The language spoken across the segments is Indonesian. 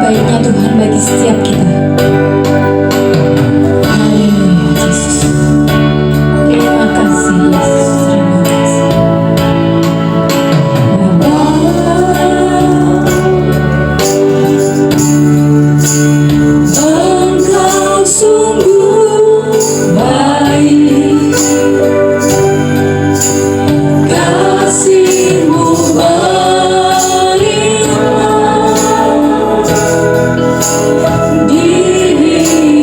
baiknya Tuhan bagi setiap kita. Haleluya Yesus. Terima kasih Yesus. Terima kasih. Engkau sungguh baik, kasih-Mu melimpah di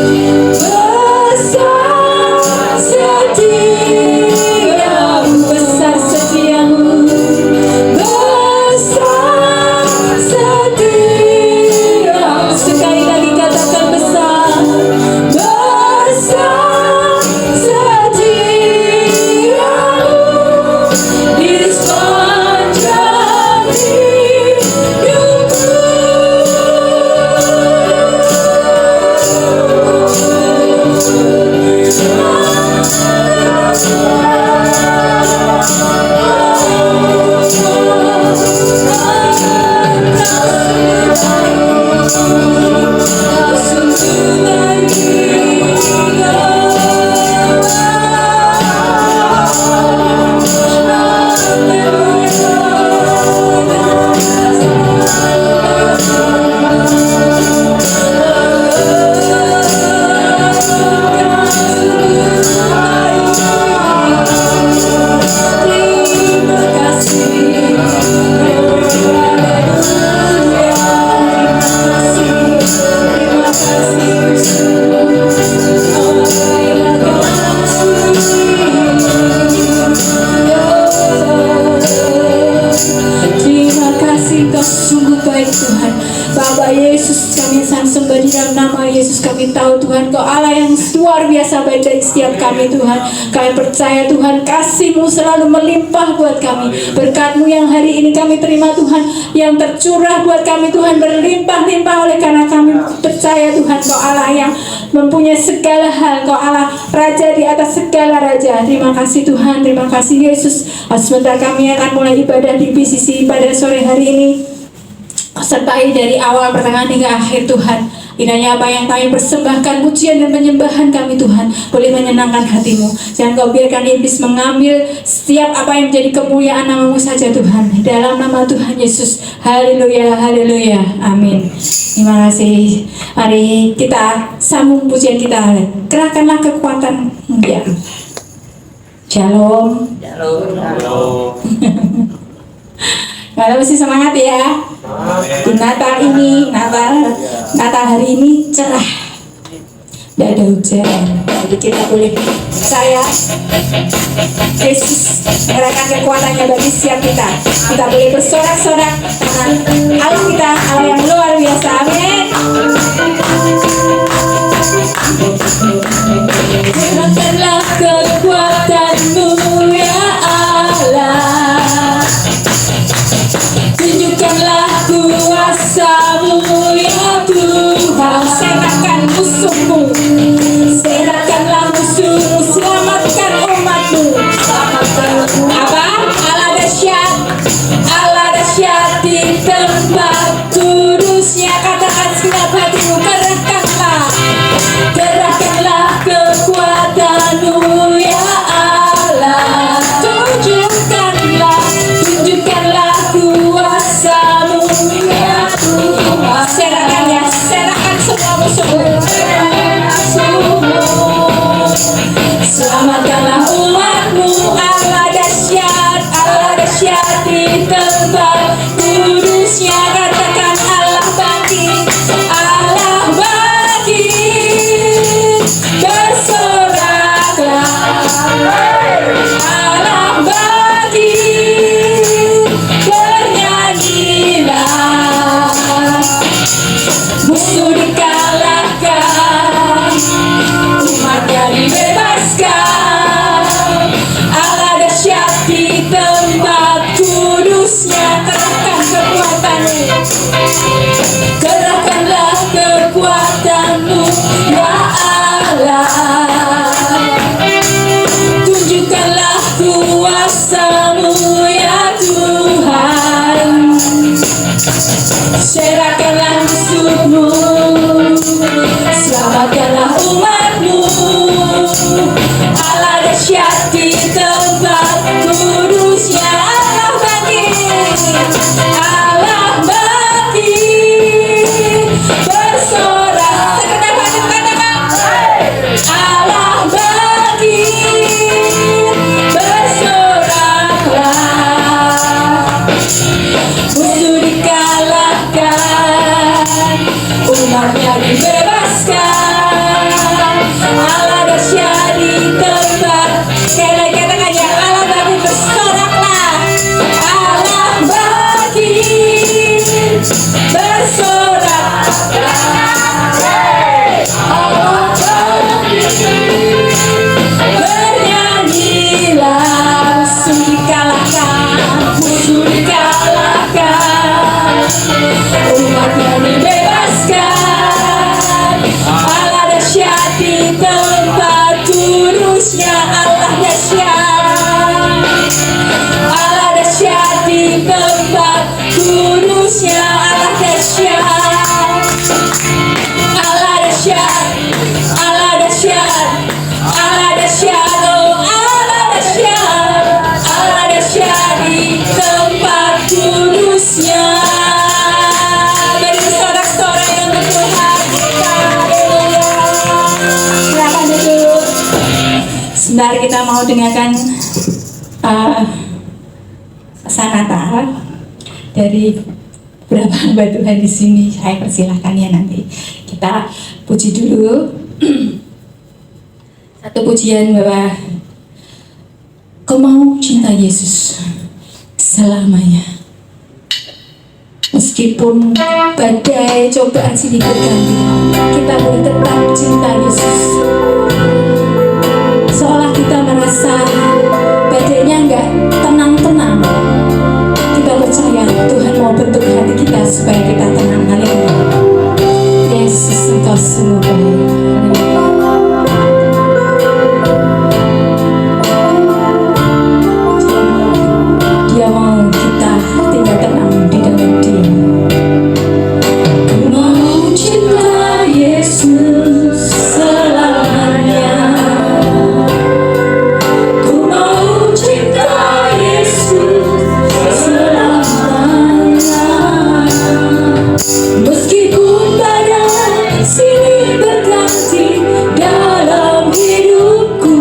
Besar setiamu, besar setiamu, besar setiamu. Sekali lagi katakan besar, besar setiamu di sepanjang Bapa Yesus, kami sang sembah di dalam nama Yesus. Kami tahu Tuhan, Kau Allah yang luar biasa baik dari setiap kami Tuhan. Kami percaya Tuhan, kasih-Mu selalu melimpah buat kami. Berkat-Mu yang hari ini kami terima Tuhan, yang tercurah buat kami Tuhan, berlimpah-limpah oleh karena kami percaya Tuhan, Kau Allah yang mempunyai segala hal. Kau Allah Raja di atas segala raja. Terima kasih Tuhan, terima kasih Yesus. Sebentar kami akan mulai ibadah di PCC pada sore hari ini. Sertai dari awal pertengahan hingga akhir Tuhan. Kiranya apa yang kami persembahkan, pujian dan penyembahan kami Tuhan, boleh menyenangkan hati-Mu. Jangan Kau biarkan iblis mengambil setiap apa yang menjadi kemuliaan nama-Mu saja Tuhan. Dalam nama Tuhan Yesus. Haleluya, haleluya, amin. Terima kasih. Mari kita sambung pujian kita. Kerahkanlah kekuatan-Mu ya. Shalom. Halo. Kalau mesti semangat ya. Di Natal ini, Natal hari ini cerah. Tidak ada hujan. Jadi kita boleh percaya Yesus menyerahkan kekuatannya bagi setiap kita. Kita boleh bersorak-sorak karena Allah kita, Allah yang luar biasa. Amin. Serahkanlah kekuatan-Mu ya Allah. Tunjukkanlah kuasa-Mu ya Tuhan. Serahkan musuh-Mu, serahkanlah musuh-Mu, selamatkan umat-Mu. Apa? Allah dahsyat, Allah dahsyat di tempat kudusnya. Katakan segenap hatimu, kerahkanlah, kerahkanlah kekuatan-Mu ya Allah. Tunjukkanlah kuasa-Mu ya Tuhan. Serahkan ya, serahkan semua musuh-Mu. Selamatkanlah umat-Mu. Allah dahsyat di tempat kudusnya. Katakan Allah bangkit, Allah bangkit. Bersoraklah, Allah bangkit. Bernyanyilah, musuh dikalahkan, umatnya dibebaskan. Allah dahsyat di tempat kudusnya. Kerahkan kekuatan-Mu, kerahkanlah kekuatan-Mu ya Allah. Tunjukkanlah kuasa-Mu ya Tuhan. Serahkanlah musuh-Mu, selamatkanlah umat-Mu. Allah dahsyat di tempat kudusnya. Allah bangkit, Allah bangkit. Bersorak, segenap hati katakan, Allah bangkit. Bersoraklah, musuh dikalahkan, dahsyat di tempat. Sekali lagi katakan ya, Allah bangkit, bersoraklah. Allah bangkit, bersoraklah. Allah bangkit, bernyanyilah. Musuh dikalahkan, musuh dikalahkan, umatnya dibebaskan. Allah dahsyat di tempat kudusnya. Allah dahsyat, Allah dahsyat di tempat kudusnya. Allah dahsyat, Allah dahsyat, Allah dahsyat, Allah dahsyat, oh Allah dahsyat, Allah dahsyat di tempat kudusnya. Beri sorak-sorai untuk Tuhan kita. Haleluya. Silakan duduk. Sebentar kita mau dengarkan pesan Natal dari beberapa hamba Tuhan di sini. Saya persilahkan ya, nanti kita puji dulu. Satu pujian bahwa kau mau cinta Yesus selamanya. Meskipun badai cobaan silih berganti, kita boleh tetap cinta Yesus. Seolah kita merasa badainya enggak tenang-tenang, kita percaya Tuhan mau bentuk hati kita supaya kita tenang. Haleluya. Yesus, Engkau sungguh baik. Dia mau kita tinggal tenang di dalam Dia. Ku mau cinta Yesus selamanya. Ku mau cinta Yesus selamanya. Meskipun badai silih berganti dalam hidupku,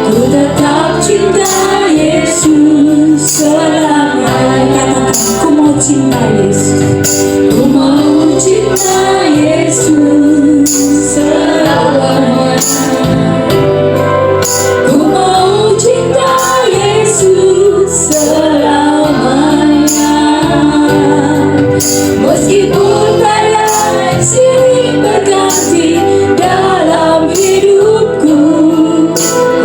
ku tetap cinta Yesus selamanya. Katakan, ku mau cinta Yesus, ku mau cinta Yesus selamanya. Ku mau cinta Yesus selamanya. Meskipun badai silih berganti dalam hidupku,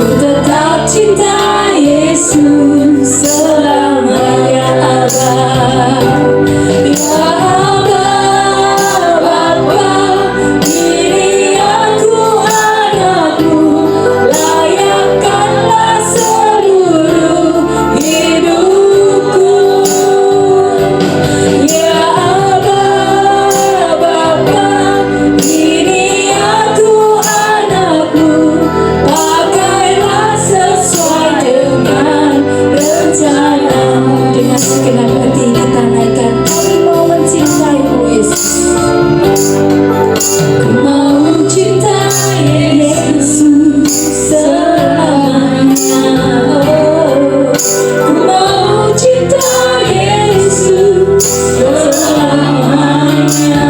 ku tetap cinta Yesus selamanya. Abah, ya Abah, Bapa, ini aku anakmu, layakkanlah seluruh hidupku. Ya Abah, Bapa, ini aku anakmu, pakailah sesuai dengan rencana-Mu. Dengan segenap hati kita naikkan, kami mau mencintaimu Yesus. Ku mau cinta Yesus selamanya. Ku mau cinta Yesus selamanya.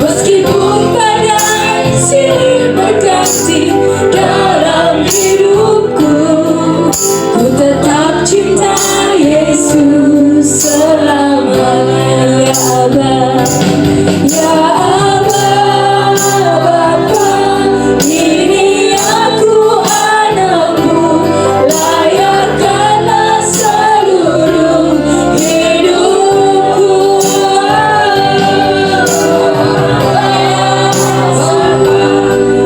Meskipun badai silih berganti dalam hidupku, ku tetap cinta Yesus selamanya. Ya Abah, ya Abah, Bapa, ini aku anakmu, layakkanlah seluruh hidupku.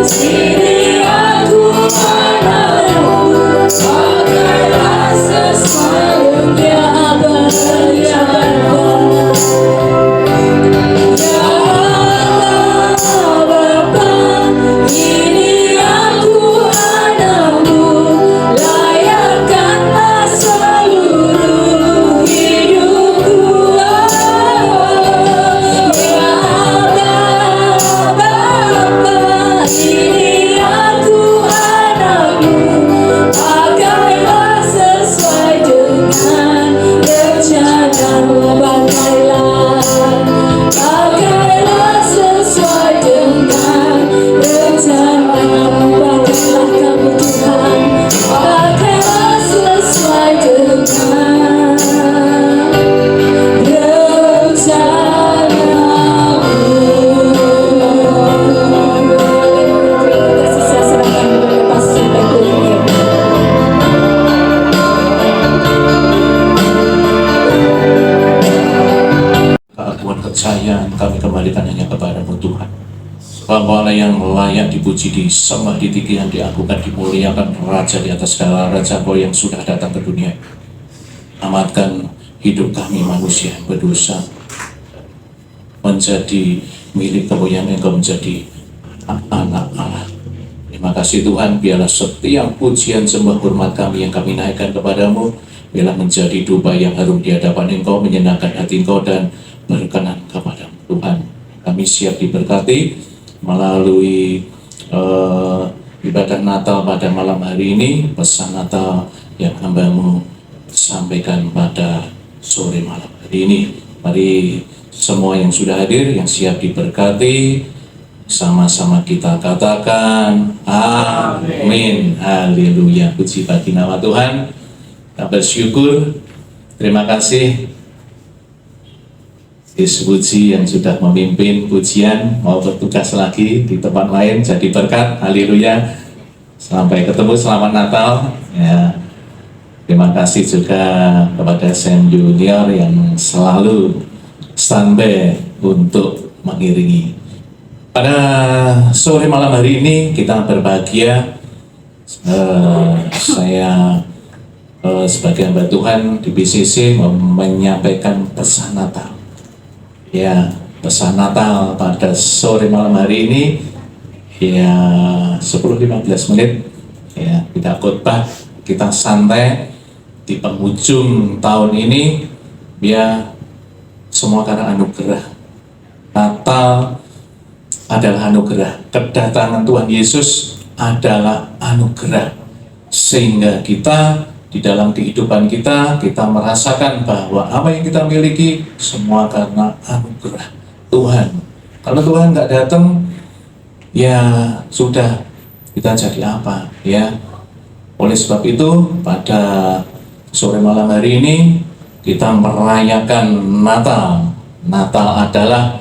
Sini aku anakmu, Allah yang layak dipuji, disembah, ditinggikan, diagungkan, dimuliakan, Raja di atas segala raja, Kau yang sudah datang ke dunia, amatkan hidup kami manusia yang berdosa menjadi milik Kau yang Engkau menjadi anak Allah. Terima kasih Tuhan, biarlah setiap pujian, sembah, hormat kami yang kami naikkan kepadamu, biarlah menjadi dupa yang harum di hadapan Engkau, menyenangkan hati Engkau dan berkenan kepadamu Tuhan. Kami siap diberkati melalui ibadah Natal pada malam hari ini, pesan Natal yang hamba-Mu sampaikan pada sore malam hari ini. Mari semua yang sudah hadir, yang siap diberkati, sama-sama kita katakan amin. Haleluya. Puji bagi nama Tuhan. Kita bersyukur. Terima kasih Puji yang sudah memimpin pujian, mau bertugas lagi di tempat lain jadi berkat. Haleluya. Sampai ketemu, selamat Natal ya. Terima kasih juga kepada Sam Junior yang selalu standby untuk mengiringi. Pada sore malam hari ini kita berbahagia. Saya sebagai hamba Tuhan di BCC menyampaikan pesan Natal. Ya, pesan Natal pada sore malam hari ini ya 10-15 menit ya, kita khotbah, kita santai di penghujung tahun ini ya, semua karena anugerah. Natal adalah anugerah, kedatangan Tuhan Yesus adalah anugerah, sehingga kita di dalam kehidupan kita merasakan bahwa apa yang kita miliki semua karena anugerah Tuhan. Kalau Tuhan nggak datang, ya sudah, kita jadi apa ya. Oleh sebab itu pada sore malam hari ini kita merayakan Natal. Natal adalah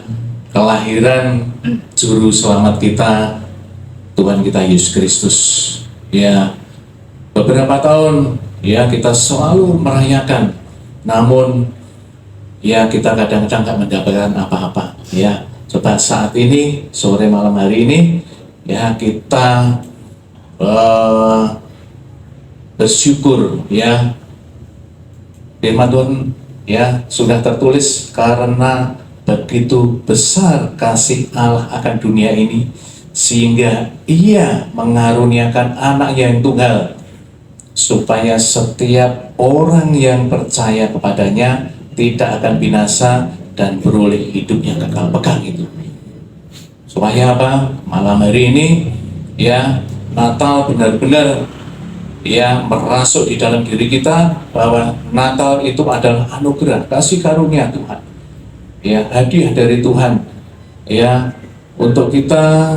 kelahiran juru selamat kita, Tuhan kita Yesus Kristus. Ya, beberapa tahun ya kita selalu merayakan, namun ya kita kadang-kadang nggak mendapatkan apa-apa ya. Coba saat ini, sore malam hari ini ya, kita bersyukur ya, firman Tuhan ya sudah tertulis, karena begitu besar kasih Allah akan dunia ini sehingga Ia mengaruniakan anaknya yang tunggal, supaya setiap orang yang percaya kepadanya tidak akan binasa dan beroleh hidup yang kekal. Pegang itu. Supaya apa? Malam hari ini ya, Natal benar-benar ya merasuk di dalam diri kita bahwa Natal itu adalah anugerah, kasih karunia Tuhan. Ya, hadiah dari Tuhan. Ya, untuk kita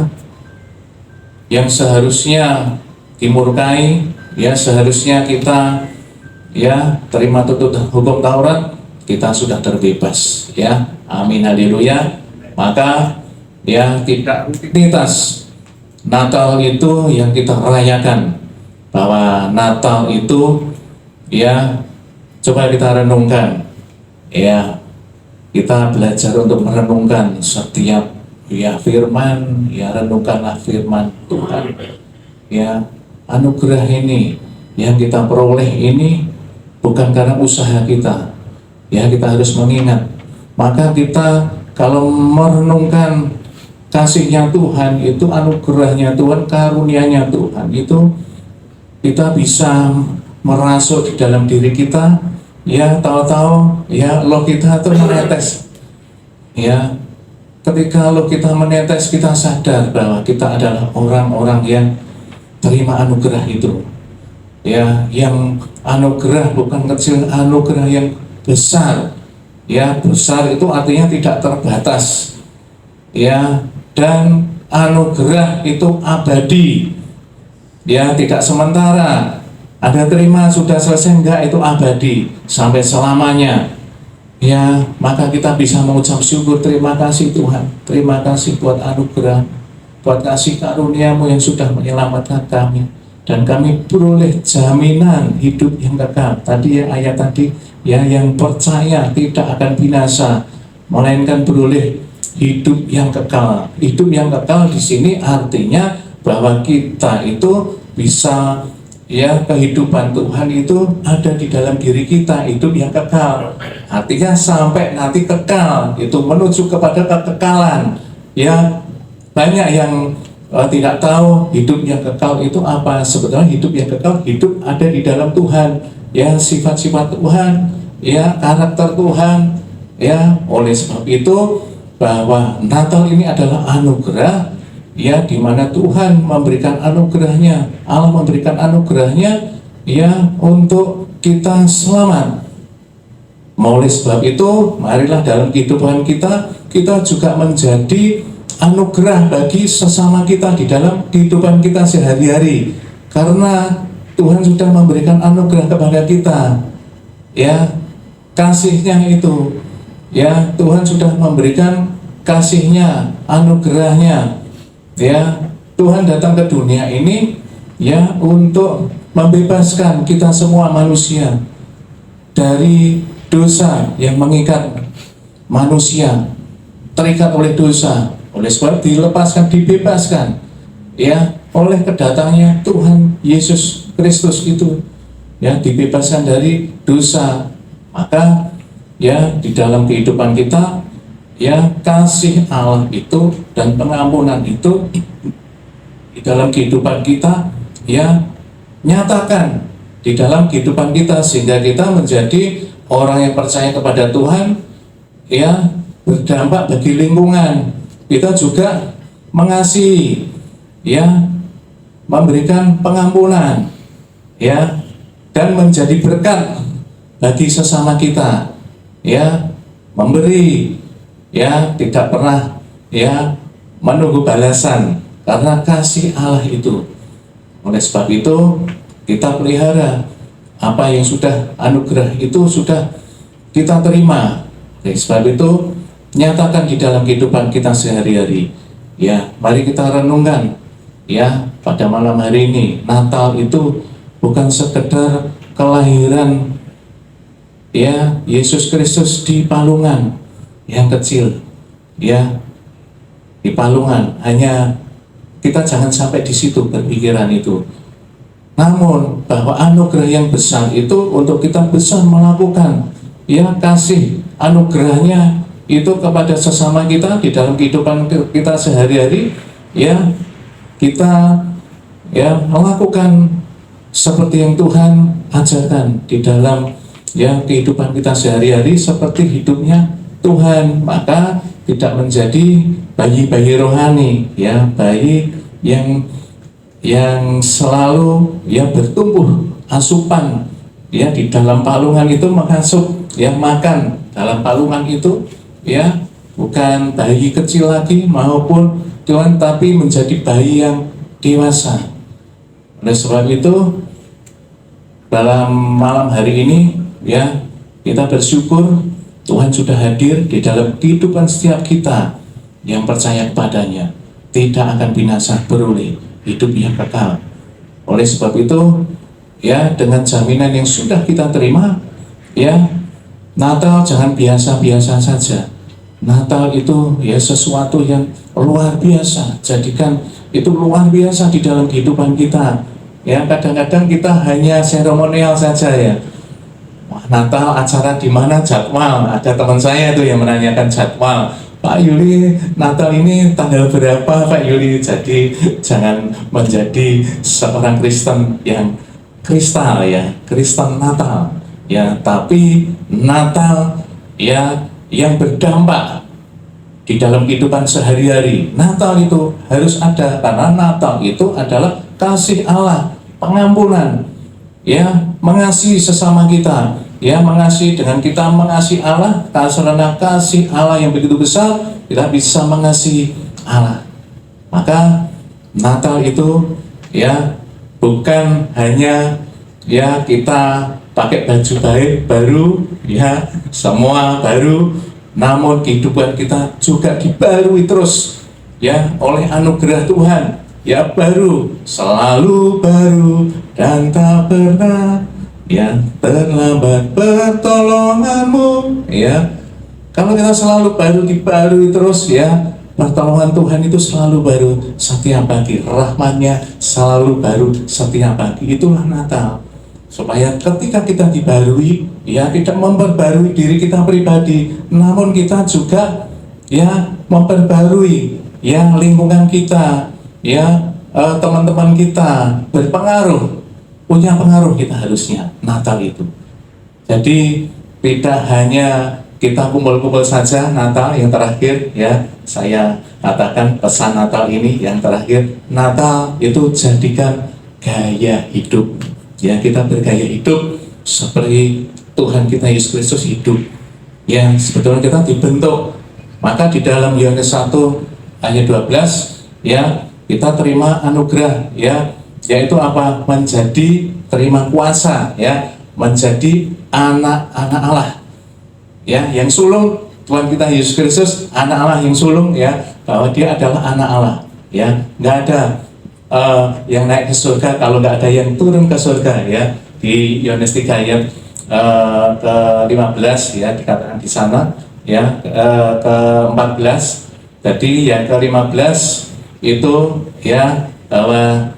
yang seharusnya dimurkai, ya seharusnya kita ya terima tuntut hukum Taurat, kita sudah terbebas ya. Amin, haleluya. Maka ya tidak rutinitas Natal itu yang kita rayakan, bahwa Natal itu ya coba kita renungkan ya, kita belajar untuk merenungkan setiap ya firman, ya renungkanlah firman Tuhan ya. Anugerah ini yang kita peroleh ini bukan karena usaha kita ya, kita harus mengingat. Maka kita kalau merenungkan kasihnya Tuhan, itu anugerahnya Tuhan, karunianya Tuhan, itu kita bisa merasuk di dalam diri kita ya. Tahu-tahu ya loh kita tuh menetes ya. Ketika loh kita menetes, kita sadar bahwa kita adalah orang-orang yang terima anugerah itu ya, yang anugerah bukan kecil, anugerah yang besar ya. Besar itu artinya tidak terbatas ya, dan anugerah itu abadi ya, tidak sementara. Ada terima sudah selesai, enggak, itu abadi sampai selamanya ya. Maka kita bisa mengucap syukur, terima kasih Tuhan, terima kasih buat anugerah, buat kasih karunia-Mu yang sudah menyelamatkan kami, dan kami beroleh jaminan hidup yang kekal. Tadi ya ayat tadi ya, yang percaya tidak akan binasa melainkan beroleh hidup yang kekal. Hidup yang kekal di sini artinya bahwa kita itu bisa, ya, kehidupan Tuhan itu ada di dalam diri kita, hidup yang kekal. Artinya sampai nanti kekal, itu menuju kepada kekekalan. Ya, banyak yang tidak tahu hidup yang kekal itu apa. Sebetulnya hidup yang kekal, hidup ada di dalam Tuhan. Ya, sifat-sifat Tuhan, ya, karakter Tuhan. Ya, oleh sebab itu bahwa Natal ini adalah anugerah, ya, di mana Tuhan memberikan anugerahnya, Allah memberikan anugerahnya, ya, untuk kita selamat. Oleh sebab itu, marilah dalam kehidupan kita juga menjadi anugerah bagi sesama kita di dalam kehidupan kita sehari-hari. Karena Tuhan sudah memberikan anugerah kepada kita, ya, kasih-Nya itu, ya, Tuhan sudah memberikan kasih-Nya, anugerahnya. Ya, Tuhan datang ke dunia ini, ya, untuk membebaskan kita semua manusia dari dosa yang mengikat manusia, terikat oleh dosa. Oleh sebab dilepaskan, dibebaskan, ya, oleh kedatangannya Tuhan Yesus Kristus itu, ya, dibebaskan dari dosa. Maka, ya, di dalam kehidupan kita, ya, kasih Allah itu dan pengampunan itu di dalam kehidupan kita, ya, nyatakan di dalam kehidupan kita, sehingga kita menjadi orang yang percaya kepada Tuhan, ya, berdampak bagi lingkungan. Kita juga mengasihi, ya, memberikan pengampunan, ya, dan menjadi berkat bagi sesama kita, ya, memberi, ya, tidak pernah, ya, menunggu balasan, karena kasih Allah itu. Oleh sebab itu kita pelihara apa yang sudah anugerah itu sudah kita terima. Oleh sebab itu nyatakan di dalam kehidupan kita sehari-hari. Ya, mari kita renungkan, ya, pada malam hari ini. Natal itu bukan sekedar kelahiran, ya, Yesus Kristus di palungan yang kecil, ya, di palungan. Hanya kita jangan sampai di situ berpikiran itu. Namun bahwa anugerah yang besar itu untuk kita bisa melakukan, ya, kasih anugerahnya itu kepada sesama kita di dalam kehidupan kita sehari-hari, ya, kita, ya, melakukan seperti yang Tuhan ajarkan di dalam, ya, kehidupan kita sehari-hari seperti hidupnya Tuhan. Maka tidak menjadi bayi-bayi rohani, ya, bayi yang selalu, ya, bertumbuh asupan, ya, di dalam palungan itu mengasup, ya, makan dalam palungan itu, ya, bukan bayi kecil lagi maupun Tuhan, tapi menjadi bayi yang dewasa. Oleh sebab itu dalam malam hari ini, ya, kita bersyukur Tuhan sudah hadir di dalam kehidupan setiap kita yang percaya kepadanya, tidak akan binasa, beroleh hidup yang kekal. Oleh sebab itu, ya, dengan jaminan yang sudah kita terima, ya, Natal jangan biasa-biasa saja. Natal itu, ya, sesuatu yang luar biasa. Jadikan itu luar biasa di dalam kehidupan kita. Ya, kadang-kadang kita hanya seremonial saja, ya. Wah, Natal acara di mana, jadwal. Ada teman saya itu yang menanyakan jadwal. Pak Yuli, Natal ini tanggal berapa, Pak Yuli? Jadi jangan menjadi seorang Kristen yang kristal, ya, Kristen Natal, ya, tapi Natal, ya, yang berdampak di dalam kehidupan sehari-hari. Natal itu harus ada, karena Natal itu adalah kasih Allah, pengampunan, ya, mengasihi sesama kita, ya, mengasihi dengan kita mengasihi Allah. Karena kasih Allah yang begitu besar, kita bisa mengasihi Allah. Maka Natal itu, ya, bukan hanya, ya, kita pakai baju baru, ya, semua baru, namun kehidupan kita juga dibarui terus, ya, oleh anugerah Tuhan, ya, baru, selalu baru dan tak pernah, ya, terlambat pertolonganmu, ya, Kalau kita selalu baru dibarui terus ya, pertolongan Tuhan itu selalu baru setiap pagi, rahmatnya selalu baru setiap pagi. Itulah Natal. Supaya ketika kita dibarui, ya tidak memperbarui diri kita pribadi, namun kita juga ya memperbarui ya lingkungan kita, ya teman-teman kita, berpengaruh, punya pengaruh kita harusnya Natal itu. Jadi tidak hanya kita kumpul-kumpul saja Natal yang terakhir ya, saya katakan pesan Natal ini yang terakhir, Natal itu jadikan gaya hidup ya, kita bergaya hidup seperti Tuhan kita Yesus Kristus hidup ya, sebetulnya kita dibentuk. Maka di dalam Yohanes 1 ayat 12 ya, kita terima anugerah ya, yaitu apa? Menjadi terima kuasa ya, menjadi anak-anak Allah ya, yang sulung Tuhan kita Yesus Kristus, anak Allah yang sulung ya, bahwa dia adalah anak Allah ya, nggak ada yang naik ke surga kalau nggak ada yang turun ke surga ya. Di Yohanes 3 ayat ke-15 ya, dikatakan di sana ya, ke-14. Jadi yang ke-15 itu ya, bahwa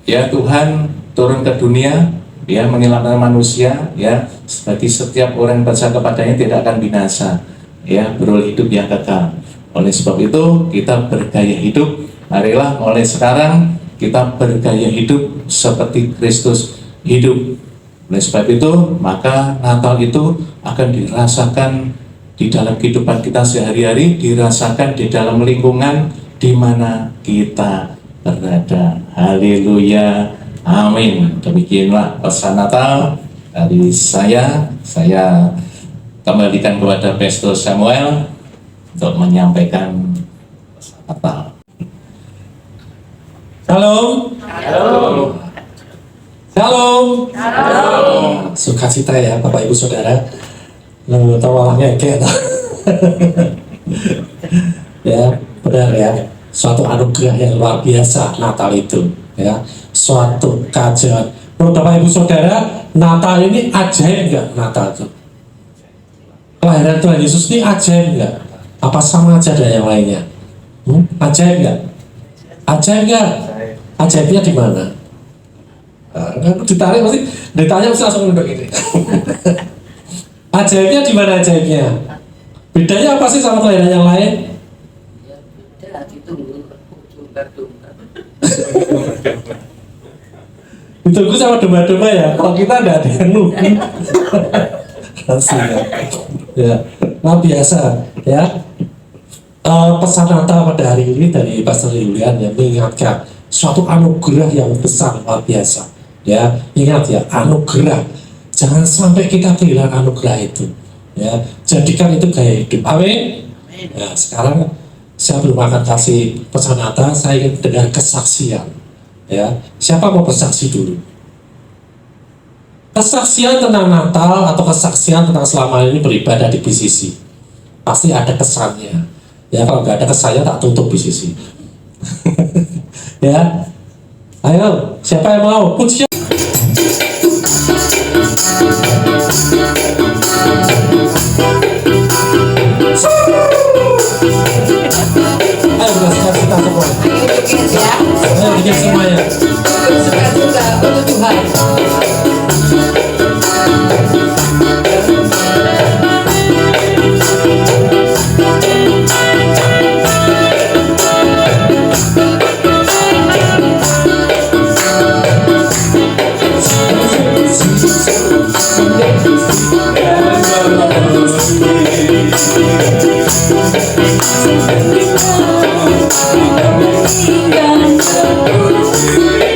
ya Tuhan turun ke dunia ya, menyelamatkan manusia ya, bagi setiap orang yang percaya kepadanya tidak akan binasa ya, beroleh hidup yang kekal. Oleh sebab itu kita bergaya hidup, marilah mulai sekarang kita bergaya hidup seperti Kristus hidup. Oleh sebab itu maka Natal itu akan dirasakan di dalam kehidupan kita sehari-hari, dirasakan di dalam lingkungan di mana kita berada. Haleluya, amin. Demikianlah pesan Natal dari saya. Saya kembalikan kepada Pastor Samuel untuk menyampaikan pesan Natal. Shalom. Halo. Shalom. Halo. Sukacita ya Bapak Ibu Saudara. Tawalangnya kayak ya, benar ya. Suatu anugerah yang luar biasa Natal itu ya. Suatu kajian. Menurut Bapak Ibu Saudara, Natal ini ajaib nggak? Natal itu kelahiran Tuhan Yesus ini ajaib nggak? Apa sama aja dengan yang lainnya? Ajaib nggak? Ajaib nggak? Ajaibnya di mana? Ditarik pasti, ditanya mesti langsung nunduk ini. Ajaibnya di mana ajaibnya? Bedanya apa sih sama kelahiran yang lain? Ya beda, ditunggu domba-domba. Ditunggu sama domba-domba ya. Kalau kita tidak ada yang nunggu. Rasanya. Ya, nah biasa ya. Pesan Natal pada hari ini dari Pastor Julian yang mengingatkan suatu anugerah yang besar luar biasa. Ya, ingat ya, anugerah. Jangan sampai kita kehilangan anugerah itu. Ya, jadikan itu gaya hidup. Amin. Ya, sekarang saya belum akan kasih pesan Natal, saya ingin dengar kesaksian. Ya, siapa mau bersaksi dulu? Kesaksian tentang Natal atau kesaksian tentang selama ini beribadah di BCC. Pasti ada kesannya. Ya, kalau nggak ada kesannya tak tutup BCC. Ya, ayo, siapa yang mau? Puji. Ayo bersukacita semua. Ayo bikin semuanya. Bersukacita untuk Tuhan. Thank you.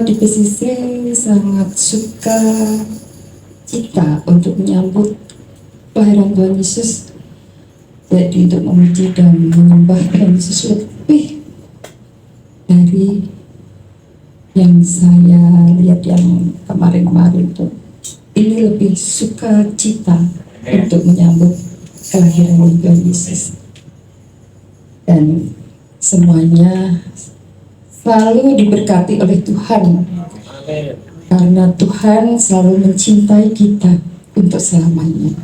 Di PCC sangat suka cita untuk menyambut kelahiran Tuhan Yesus, jadi untuk memuji dan menyembah Tuhan Yesus lebih dari yang saya lihat yang kemarin-kemarin itu. Ini lebih suka cita untuk menyambut kelahiran Tuhan Yesus, dan semuanya selalu diberkati oleh Tuhan, karena Tuhan selalu mencintai kita untuk selamanya.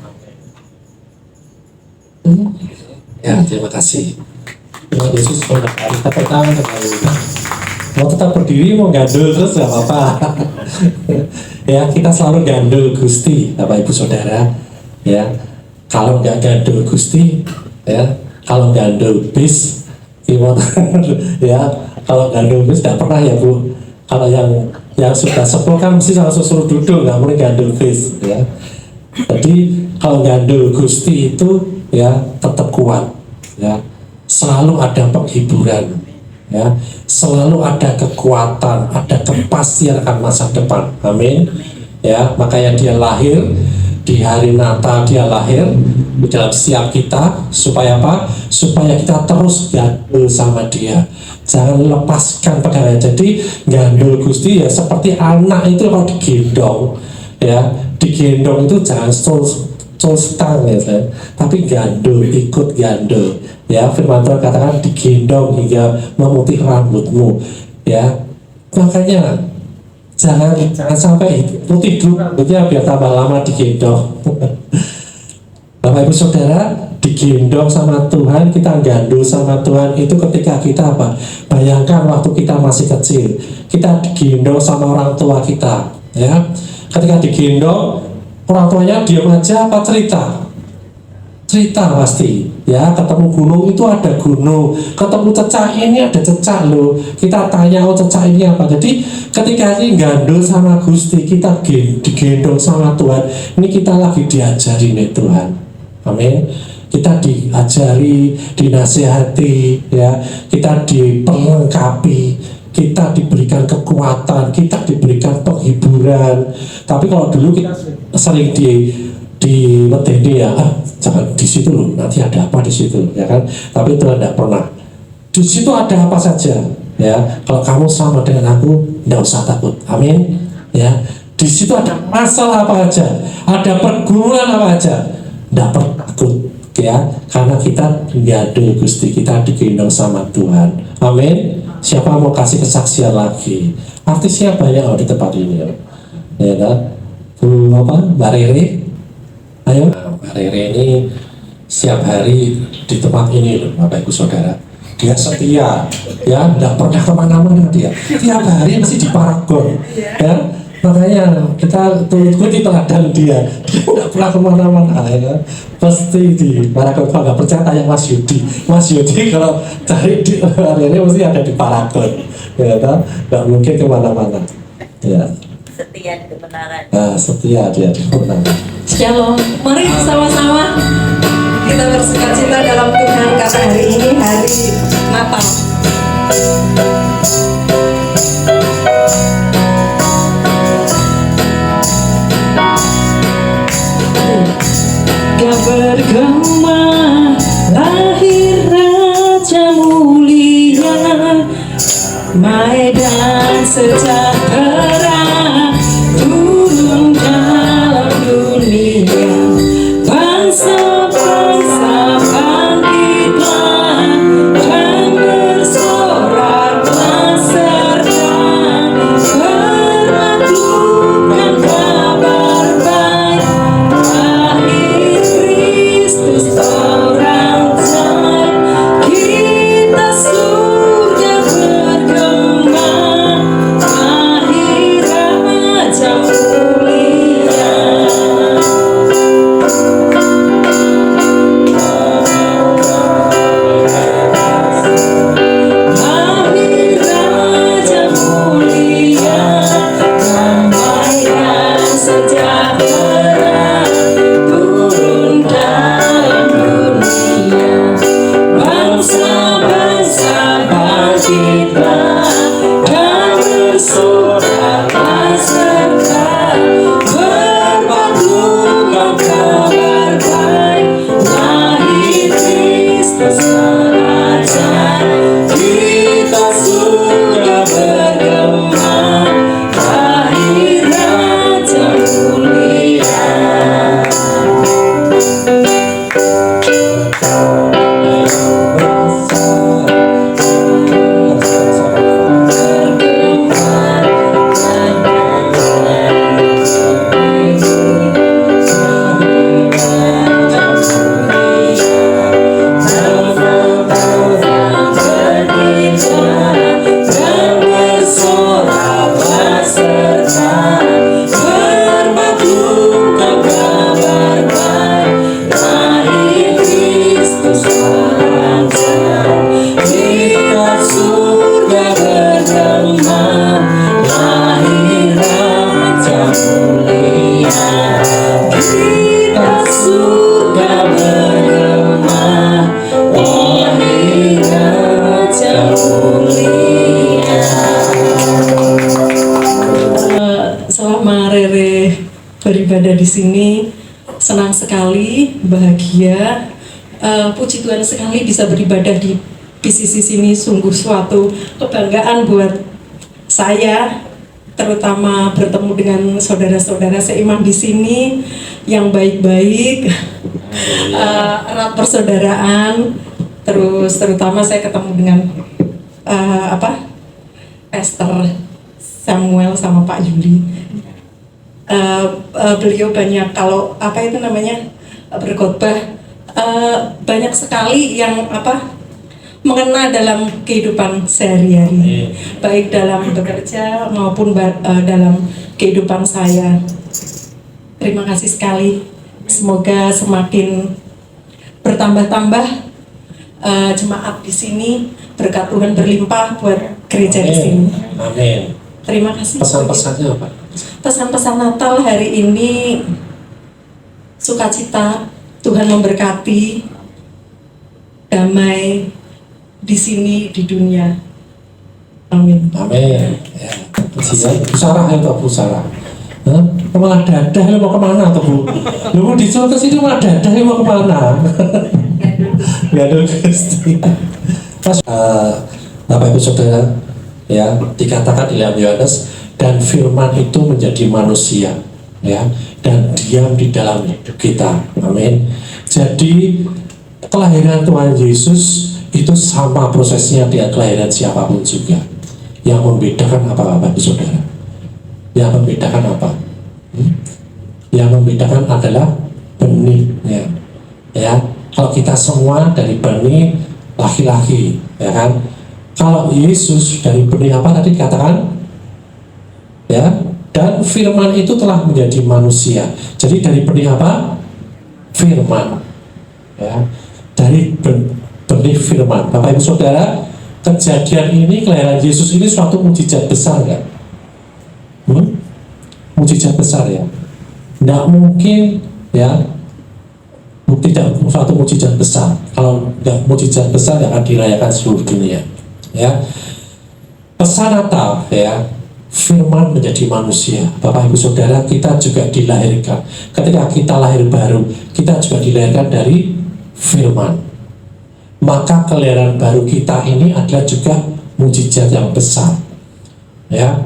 Ya, terima kasih. Tuhan Yesus memberkati. Tepuk tangan kembali. Mau tetap berdiri, mau gandul terus gak apa-apa. Ya, kita selalu gandul Gusti, Bapak Ibu Saudara. Ya, kalau nggak gandul Gusti, ya, kalau gandul bis, ya, kalau gandul bis nggak pernah ya Bu. Kalau yang sudah sepuh kan mesti langsung suruh duduk, nggak boleh gandul bis, ya. Jadi kalau gandul Gusti itu ya tetap kuat, ya, selalu ada penghiburan, ya, selalu ada kekuatan, ada kepastian akan masa depan. Amin. Ya, makanya dia lahir di hari Natal, dia lahir di dalam setiap kita supaya apa? Supaya kita terus gandul sama dia. Jangan lepaskan pegangan. Jadi gandul Gusti ya seperti anak itu kalau digendong, ya, digendong itu jangan stang ya, tapi gandul, ikut gandul. Ya, firman Tuhan katakan digendong hingga memutih rambutmu. Ya, makanya jangan sampai putih dulu rambutnya biar tambah lama digendong. Bapak Ibu Saudara, digendong sama Tuhan, kita gandul sama Tuhan itu ketika kita apa? Bayangkan waktu kita masih kecil, kita digendong sama orang tua kita, ya. Ketika digendong, Orang tuanya diam aja apa cerita? Cerita pasti, ya. Ketemu gunung itu ada gunung, ketemu cecak ini ada cecak loh. Kita tanya, oh cecak ini apa? Jadi ketika ini gandul sama Gusti, kita digendong sama Tuhan. Ini kita lagi diajari nih Tuhan. Amin. Kita diajari, dinasehati, ya. Kita diperlengkapi, kita diberikan kekuatan, kita diberikan penghiburan. Tapi kalau dulu kita sering di medeni ya, jangan di situ loh, nanti ada apa di situ, ya kan? Tapi Tuhan tidak pernah. Di situ ada apa saja, ya. Kalau kamu sama dengan aku, tidak usah takut. Amin. Ya. Di situ ada masalah apa aja, ada pergumulan apa aja, tidak perlu takut, ya. Karena kita diadu Gusti, kita digendong sama Tuhan. Amin. Siapa mau kasih kesaksian lagi? Artisnya banyak di tempat ini, ya kan? Bu apa? Mbak Rere. Ayo, Mbak Rere ini setiap hari di tempat ini loh, Bapak Ibu Saudara. Dia setia, ya, tidak pernah kemana-mana dia. Tiap hari masih di Paragon, ya. Makanya kita ikuti teladan dia. Dia tidak pernah kemana-mana, ya. Pasti di Paragon. Kalau nggak percaya tanya Mas Yudi. Mas Yudi kalau cari di Mbak Rere mesti ada di Paragon, ya, kan? Nggak mungkin kemana-mana, ya. Setia di kebenaran. Nah, setia dia di kebenaran. Shalom. Mari sama-sama kita bersukacita dalam Tuhan karena hari ini hari Natal. Gak bergema lahir Raja mulia, Maedan sejahtera turun dalam dunia. Bangsa-bangsa bangkitlah dan bersoraklah serta bermaklumkan kabar baik. Lahir Kristus orang jaya, kita surga bergema. Lahir Raja mulia. Lahir Raja mulia, damai dan sejahtera turun dalam dunia. Bangsa-bangsa bangkitlah dan bersoraklah serta bermaklumkan kabar baik. Lahir Kristus Raja, kita surga bergema. Lahir Raja mulia. Dan bersoraklah serta bermaklumkan kabar baik. Lahir Kristus Raja, kita surga bergema. Lahir Raja mulia, kita surga bergema. Lahir Raja mulia. Selama Rere beribadah di sini, senang sekali, bahagia, puji Tuhan sekali bisa beribadah di PCC sini. Sungguh suatu kebanggaan buat saya, terutama bertemu dengan saudara-saudara seiman di sini yang baik-baik, erat persaudaraan. Terus terutama saya ketemu dengan Esther, Samuel sama Pak Yuli. Beliau banyak berkhotbah, banyak sekali yang mengena dalam kehidupan sehari-hari, baik dalam bekerja maupun dalam kehidupan saya. Terima kasih sekali. Semoga semakin bertambah-tambah jemaat di sini, berkat Tuhan berlimpah buat gereja di sini. Amin. Terima kasih. Pesan-pesannya apa? Pesan-pesan Natal hari ini, sukacita, Tuhan memberkati, damai di sini, di dunia. Amin. Amin. Ya. Bu Sarah itu Bu Sarah. Hah? Malah dadah lu mau kemana tuh Bu? Lu disuruh ke sini malah dadah lu mau kemana? Gaduh Gusti. Pas Bapak Ibu Saudara, ya dikatakan di dalam Yohanes, dan firman itu menjadi manusia, ya, dan diam di dalam hidup kita. Amin. Jadi kelahiran Tuhan Yesus itu sama prosesnya dengan kelahiran siapapun juga. Yang membedakan apa Bapak Ibu Saudara? Yang membedakan apa? Yang membedakan adalah benihnya. Ya, kalau kita semua dari benih laki-laki, ya kan? Kalau Yesus dari benih apa tadi dikatakan? Ya, dan firman itu telah menjadi manusia. Jadi dari benih apa? Firman. Ya, dari benih firman. Bapak Ibu Saudara, kejadian ini, kelahiran Yesus ini suatu mujizat besar kan? Mujizat besar ya. Tidak mungkin ya, tidak suatu mujizat besar. Kalau nggak mujizat besar nggak akan dirayakan seluruh dunia. Ya, pesan Natal ya, firman menjadi manusia. Bapak Ibu Saudara, kita juga dilahirkan. Ketika kita lahir baru, kita juga dilahirkan dari firman. Maka kelahiran baru kita ini adalah juga mujizat yang besar. Ya,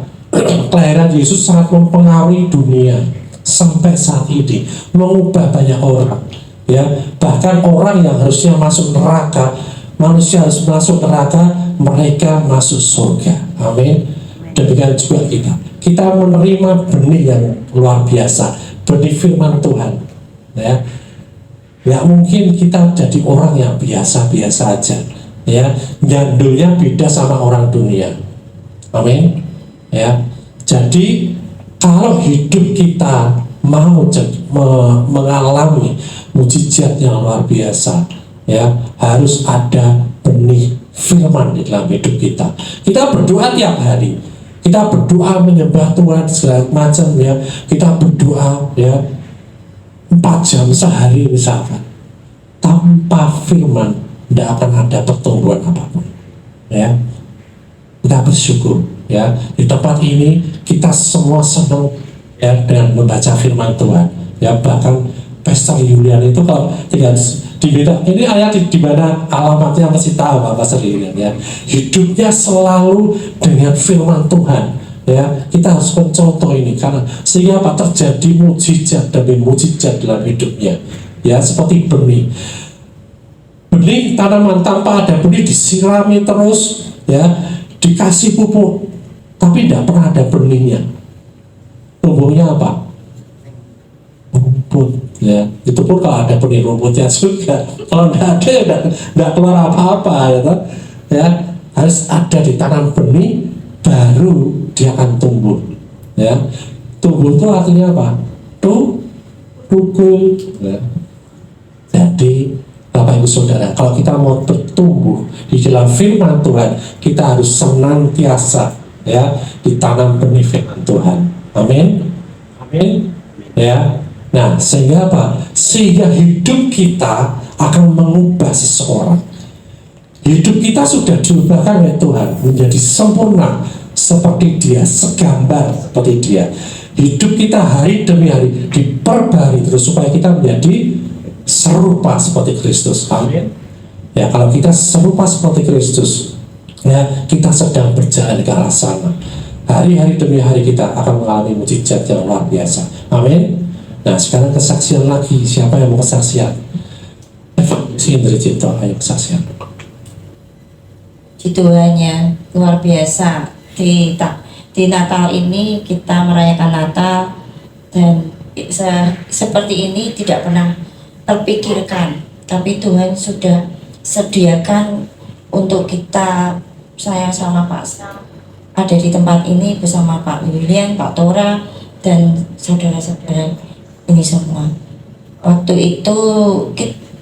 kelahiran Yesus sangat mempengaruhi dunia sampai saat ini, mengubah banyak orang. Ya, bahkan orang yang harusnya masuk neraka, manusia harus masuk neraka, mereka masuk surga. Amin. Demikian juga kita. Kita menerima benih yang luar biasa, benih firman Tuhan. Ya, nggak mungkin kita jadi orang yang biasa-biasa aja. Ya, jandulnya beda sama orang dunia. Amin. Ya, jadi kalau hidup kita mau mengalami mujizat yang luar biasa, ya harus ada benih firman di dalam hidup kita. Kita berdoa tiap hari, kita berdoa menyembah Tuhan segala macam ya. Kita berdoa ya 4 jam sehari misalkan. Tanpa firman tidak akan ada pertumbuhan apapun. Ya, kita bersyukur ya, di tempat ini kita semua senang ya dengan membaca firman Tuhan. Ya, bahkan Pastor Julian itu kalau tinggal diminta, ini ayat di mana alamatnya masih tahu Pak Pastor Julian ya. Hidupnya selalu dengan firman Tuhan. Ya, kita harus mencontoh ini karena sehingga apa, terjadi mujizat demi mujizat dalam hidupnya. Ya, seperti benih. Benih tanaman tanpa ada benih disirami terus ya, dikasih pupuk tapi tidak pernah ada benihnya. Tumbuhnya apa? Rumput ya. Itu pun kalau ada benih rumputnya juga. Kalau tidak ada ya tidak keluar apa-apa ya, ya. Harus ada ditanam benih baru dia akan tumbuh ya. Tumbuh itu artinya apa? Tukul ya. Jadi Bapak Ibu Saudara, kalau kita mau bertumbuh di dalam firman Tuhan, kita harus senantiasa ya ditanam benih firman Tuhan. Amin. Amin. Ya. Nah, sehingga apa? Sehingga hidup kita akan mengubah seseorang. Hidup kita sudah diubahkan oleh Tuhan menjadi sempurna seperti Dia, segambar seperti Dia. Hidup kita hari demi hari diperbarui terus supaya kita menjadi serupa seperti Kristus. Amin. Ya, kalau kita serupa seperti Kristus, ya kita sedang berjalan ke arah sana. Hari-hari demi hari kita akan mengalami mujizat yang luar biasa. Amin. Nah, sekarang kesaksian lagi. Siapa yang mau kesaksian? Si Indri Cipto, ayo kesaksian. Tuhannya luar biasa. Di Natal ini kita merayakan Natal dan seperti ini tidak pernah terpikirkan, tapi Tuhan sudah sediakan untuk kita. Saya sama Pak Sam ada di tempat ini bersama Pak William, Pak Tora dan saudara-saudara ini semua. Waktu itu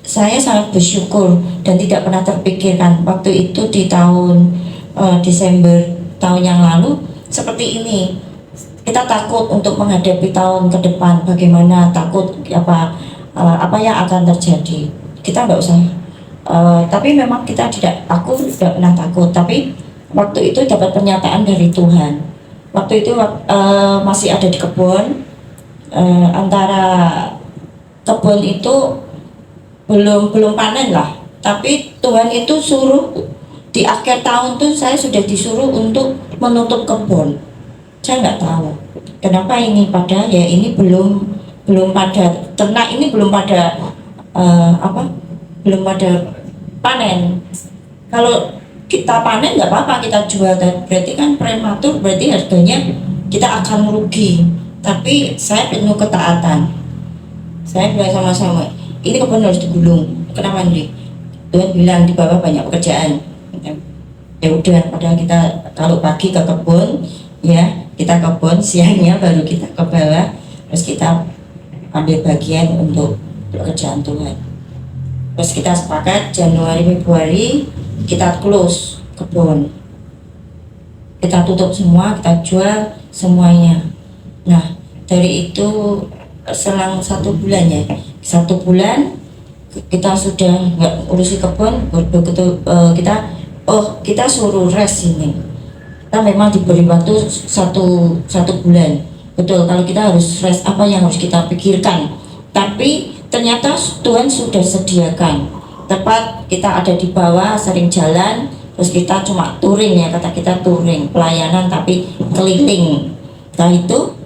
saya sangat bersyukur dan tidak pernah terpikirkan waktu itu di tahun Desember tahun yang lalu seperti ini. Kita takut untuk menghadapi tahun ke depan, bagaimana, takut apa yang akan terjadi. Kita nggak usah, tapi memang aku tidak pernah takut. Tapi waktu itu dapat pernyataan dari Tuhan. Waktu itu masih ada di kebun, antara kebun itu belum panen lah. Tapi Tuhan itu suruh di akhir tahun tuh saya sudah disuruh untuk menutup kebun. Saya nggak tahu kenapa ini, padahal ya ini belum pada ternak, ini belum pada belum pada panen. Kalau kita panen nggak apa-apa, kita jual, berarti kan prematur, berarti harganya kita akan rugi. Tapi saya penuh ketaatan. Saya bilang sama ini kebun harus digulung. Kenapa nih? Tuhan bilang di bawah banyak pekerjaan. Ya udah, padahal kita kalau pagi ke kebun, ya kita kebun, siangnya baru kita ke bawah, terus kita ambil bagian untuk pekerjaan Tuhan. Terus kita sepakat Januari Februari kita close kebun, kita tutup semua, kita jual semuanya. Nah dari itu selang 1 bulan ya, 1 bulan kita sudah nggak urusi kebun, begitu kita suruh rest ini. Kita memang diberi waktu satu bulan, betul, kalau kita harus rest, apa yang harus kita pikirkan. Tapi ternyata Tuhan sudah sediakan tepat, kita ada di bawah sering jalan, terus kita cuma touring ya, kata kita touring pelayanan tapi keliling. Nah itu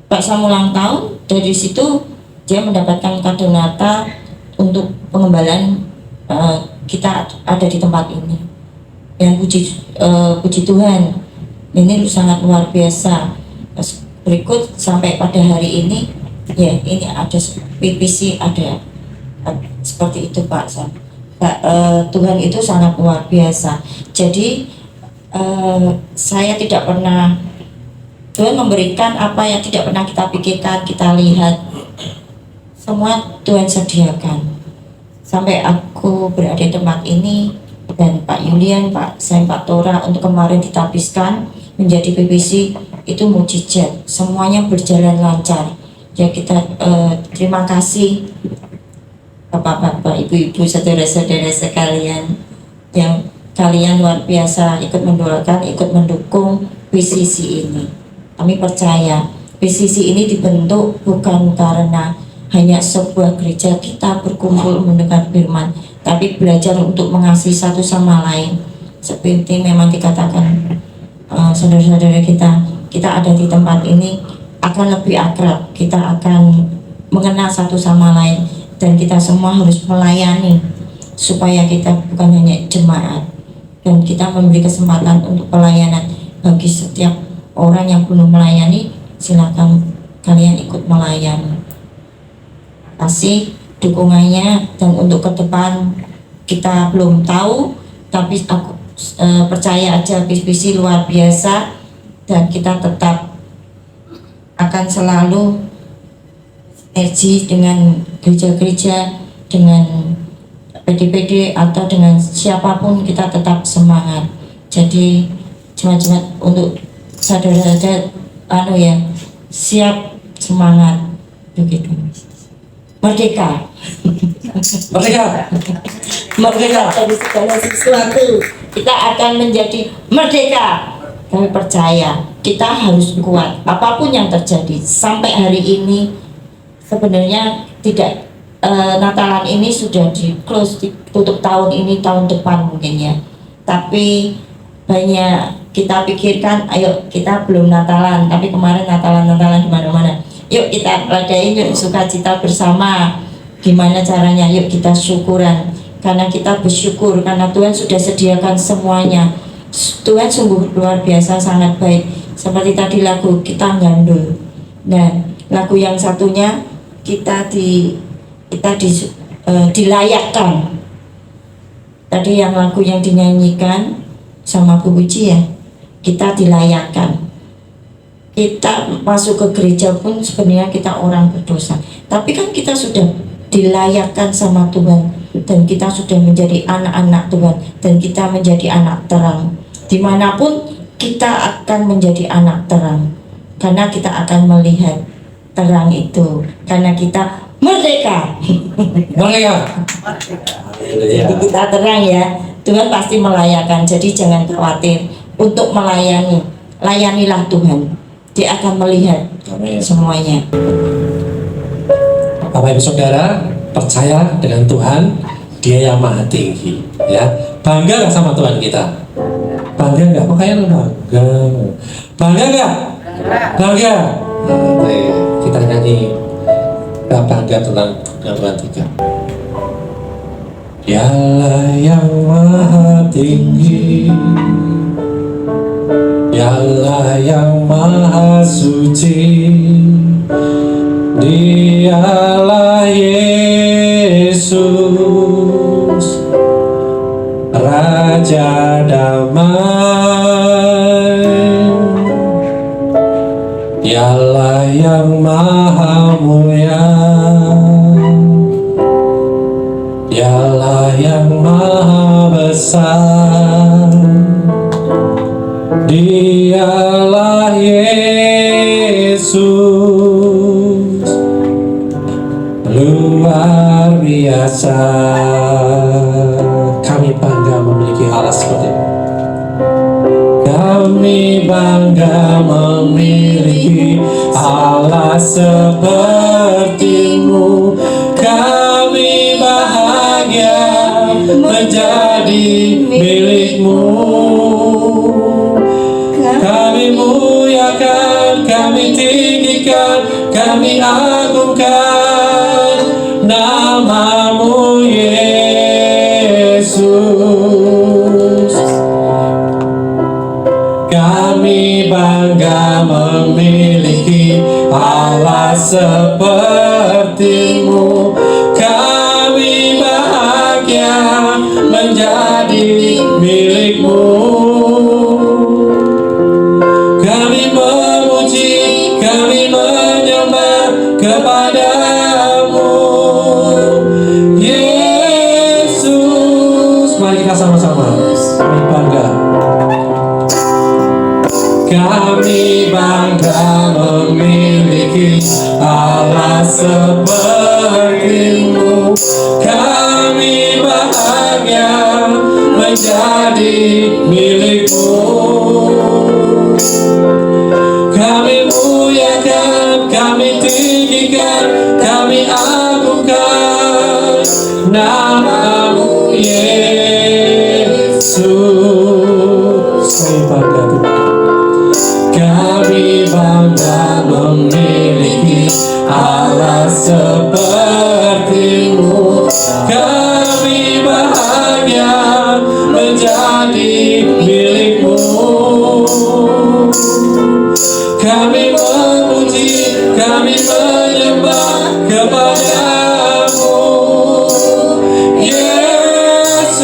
Pak Sam ulang tahun, dari situ dia mendapatkan kado Natal untuk pengembalian kita ada di tempat ini. Yang puji Tuhan, ini sangat luar biasa. Berikut sampai pada hari ini, ya ini ada PPC, ada seperti itu Pak Sam. Tuhan itu sangat luar biasa. Jadi saya tidak pernah, Tuhan memberikan apa yang tidak pernah kita pikirkan, kita lihat, semua Tuhan sediakan. Sampai aku berada di tempat ini, dan Pak Yulian, Pak Sam, Pak Tora untuk kemarin ditapiskan menjadi PPC, itu mujizat, semuanya berjalan lancar. Ya kita terima kasih Bapak-bapak, Ibu-ibu, saudara-saudara sekalian, yang kalian luar biasa ikut mendoakan, ikut mendukung PCC ini. Kami percaya PCC ini dibentuk bukan karena hanya sebuah gereja kita berkumpul mendengar firman, tapi belajar untuk mengasihi satu sama lain. Seperti memang dikatakan saudara-saudara kita ada di tempat ini akan lebih akrab, kita akan mengenal satu sama lain, dan kita semua harus melayani supaya kita bukan hanya jemaat, dan kita memberi kesempatan untuk pelayanan bagi setiap orang yang belum melayani. Silakan kalian ikut melayani. Kasih dukungannya, dan untuk ke depan kita belum tahu, tapi aku percaya aja PCC luar biasa, dan kita tetap akan selalu sinergi dengan gereja-gereja, dengan PD-PD atau dengan siapapun, kita tetap semangat. Jadi cuma untuk saudara-saudara siap, semangat, begitu. Merdeka. Merdeka dari segala sesuatu. Kita akan menjadi merdeka. Kami percaya kita harus kuat apapun yang terjadi. Sampai hari ini sebenarnya tidak, Natalan ini sudah di close, ditutup tahun ini, tahun depan mungkin ya. Tapi banyak kita pikirkan, ayo kita belum Natalan, tapi kemarin Natalan di mana-mana. Yuk kita radain, yuk sukacita bersama. Gimana caranya? Yuk kita syukuran, karena kita bersyukur karena Tuhan sudah sediakan semuanya. Tuhan sungguh luar biasa, sangat baik. Seperti tadi lagu kita gandul. Nah, lagu yang satunya kita dilayakkan. Tadi yang lagu yang dinyanyikan sama Bu Puji ya, kita dilayakkan. kita masuk ke gereja pun sebenarnya kita orang berdosa, tapi kan kita sudah dilayakkan sama Tuhan dan kita sudah menjadi anak-anak Tuhan dan kita menjadi anak terang. Dimanapun kita akan menjadi anak terang karena kita akan melihat terang itu, karena kita merdeka. Mereka. Jadi kita terang ya, Tuhan pasti melayakkan, jadi jangan khawatir untuk melayani. Layanilah Tuhan, Dia akan melihat Amin. semuanya. Bapak Ibu Saudara, percaya dengan Tuhan, Dia yang maha tinggi, ya. Bangga nggak sama Tuhan kita? Bangga nggak? Makanya bangga. Bangga nggak? Bangga. Kita nyanyi bangga tentang Tuhan tiga. Dialah yang maha tinggi, Dialah yang maha suci, Dialah Yesus, Raja damai. Dialah yang maha mulia, Dialah yang maha besar, Dialah Yesus, luar biasa. Kami bangga memiliki Allah seperti itu. Kami bangga memiliki Allah seperti-Mu. Kami bahagia menjadi milik-Mu. Kami muliakan, kami tinggikan, kami agungkan nama-Mu Yesus. Kami bangga memiliki Allah seperti-Mu. Kami bahagia menjadi milik-Mu. Kami memuji, kami menyembah kepada-Mu Yesus. Mari kita sama-sama, kami bangga. Kami bangga memiliki Allah seperti-Mu. Kami bahagia menjadi milik-Mu. Kami muliakan, kami tinggikan, kami agungkan nama-Mu Yesus. Kami bangga Tuhan. Kami bangga memiliki Allah seperti-Mu. Kami bahagia menjadi milik-Mu. Kami memuji, kami menyembah kepada-Mu Yesus.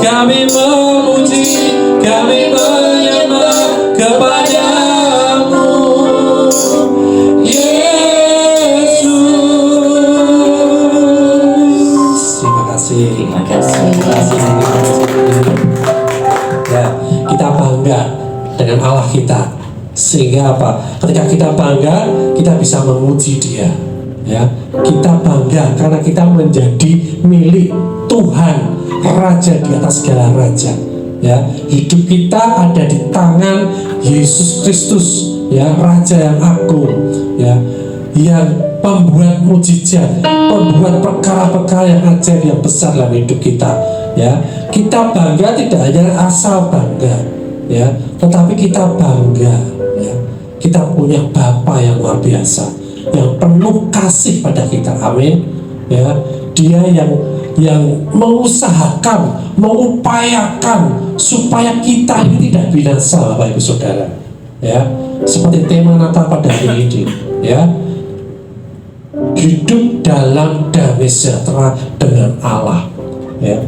Kami memuji, kami menyembah kepada-Mu Yesus. Terima kasih. Terima kasih. Ya, kita bangga dengan Allah kita, sehingga apa? Ketika kita bangga, kita bisa memuji Dia. Ya, kita bangga karena kita menjadi milik Tuhan, Raja di atas segala raja. Ya, hidup kita ada di tangan Yesus Kristus, ya, Raja yang agung, ya, yang pembuat mujizat, pembuat perkara-perkara yang ajaib, yang besar dalam hidup kita. Ya, kita bangga tidak hanya asal bangga, ya, tetapi kita bangga, ya, kita punya Bapa yang luar biasa, yang penuh kasih pada kita. Amin. Ya, Dia yang mengusahakan, mengupayakan supaya kita ini tidak binasa, Bapak Ibu Saudara. Ya, seperti tema Natal pada hari ini, ya, hidup dalam damai sejahtera dengan Allah. Ya,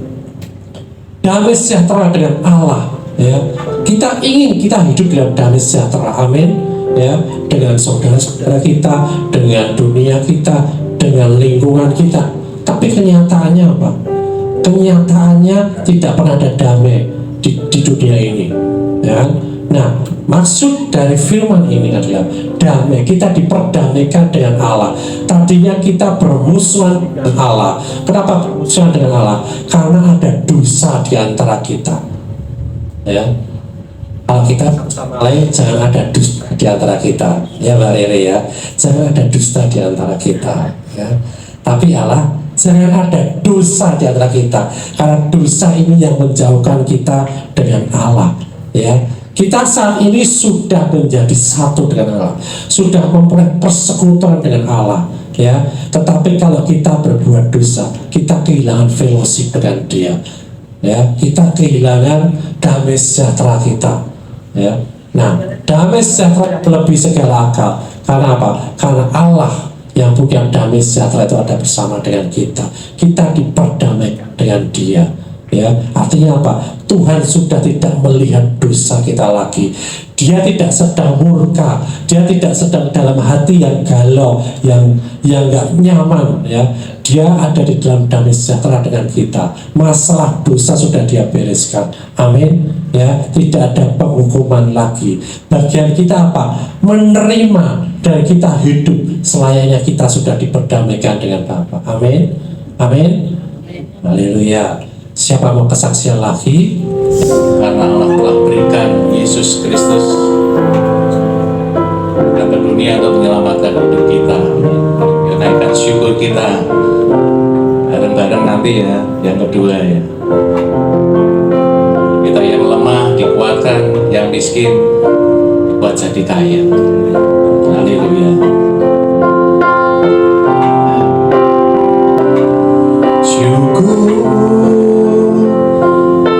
damai sejahtera dengan Allah Ya, kita ingin kita hidup dalam damai sejahtera, amin. Ya, dengan saudara-saudara kita, dengan dunia kita, dengan lingkungan kita. Tapi kenyataannya apa? Kenyataannya tidak pernah ada damai di dunia ini. Ya. Nah, maksud dari firman ini adalah damai. Kita diperdamaikan dengan Allah. Tadinya kita bermusuhan dengan Allah. Kenapa bermusuhan dengan Allah? Karena ada dosa di antara kita. Ya, kalau kita sama lain jangan ada dusta di antara kita, ya Mbak Rere ya, jangan ada dusta di antara kita, ya. Tapi Allah, jangan ada dosa di antara kita, karena dosa ini yang menjauhkan kita dengan Allah, ya. Kita saat ini sudah menjadi satu dengan Allah, sudah memperoleh persekutuan dengan Allah, ya. Tetapi kalau kita berbuat dosa, kita kehilangan fellowship dengan Dia. Ya, kita kehilangan damai sejahtera kita. Ya, nah, damai sejahtera lebih segala akal. Karena apa? Karena Allah yang punya damai sejahtera itu ada bersama dengan kita. Kita diperdamaikan dengan Dia. Ya, artinya apa? Tuhan sudah tidak melihat dosa kita lagi. Dia tidak sedang murka, dia tidak sedang dalam hati yang galau, yang nggak nyaman, ya. Dia ada di dalam damai sejahtera dengan kita. Masalah dosa sudah Dia bereskan. Amin. Ya, tidak ada penghukuman lagi. Bagian kita apa? Menerima dan kita hidup selayaknya kita sudah diperdamaikan dengan Bapa. Amin. Amin. Haleluya. Siapa mau kesaksian lagi? Karena Allah telah berikan Yesus Kristus datang ke dunia untuk menyelamatkan hidup kita. Naikkan syukur kita bareng-bareng nanti ya, yang kedua ya. Kita yang lemah dikuatkan, yang miskin buat jadi kaya. Haleluya. Syukur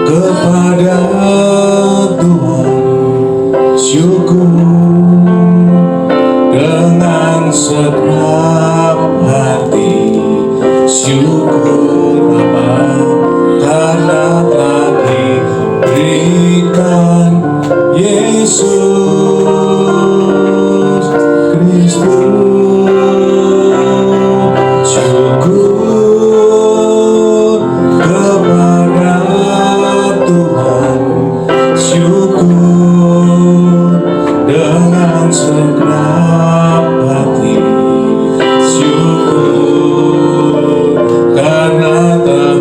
kepada Tuhan, syukur dengan segenap hati, syukur Bapa karena telah diberikan Yesus Kristus. Syukur kepada Tuhan, syukur dengan segenap hati, syukur karena telah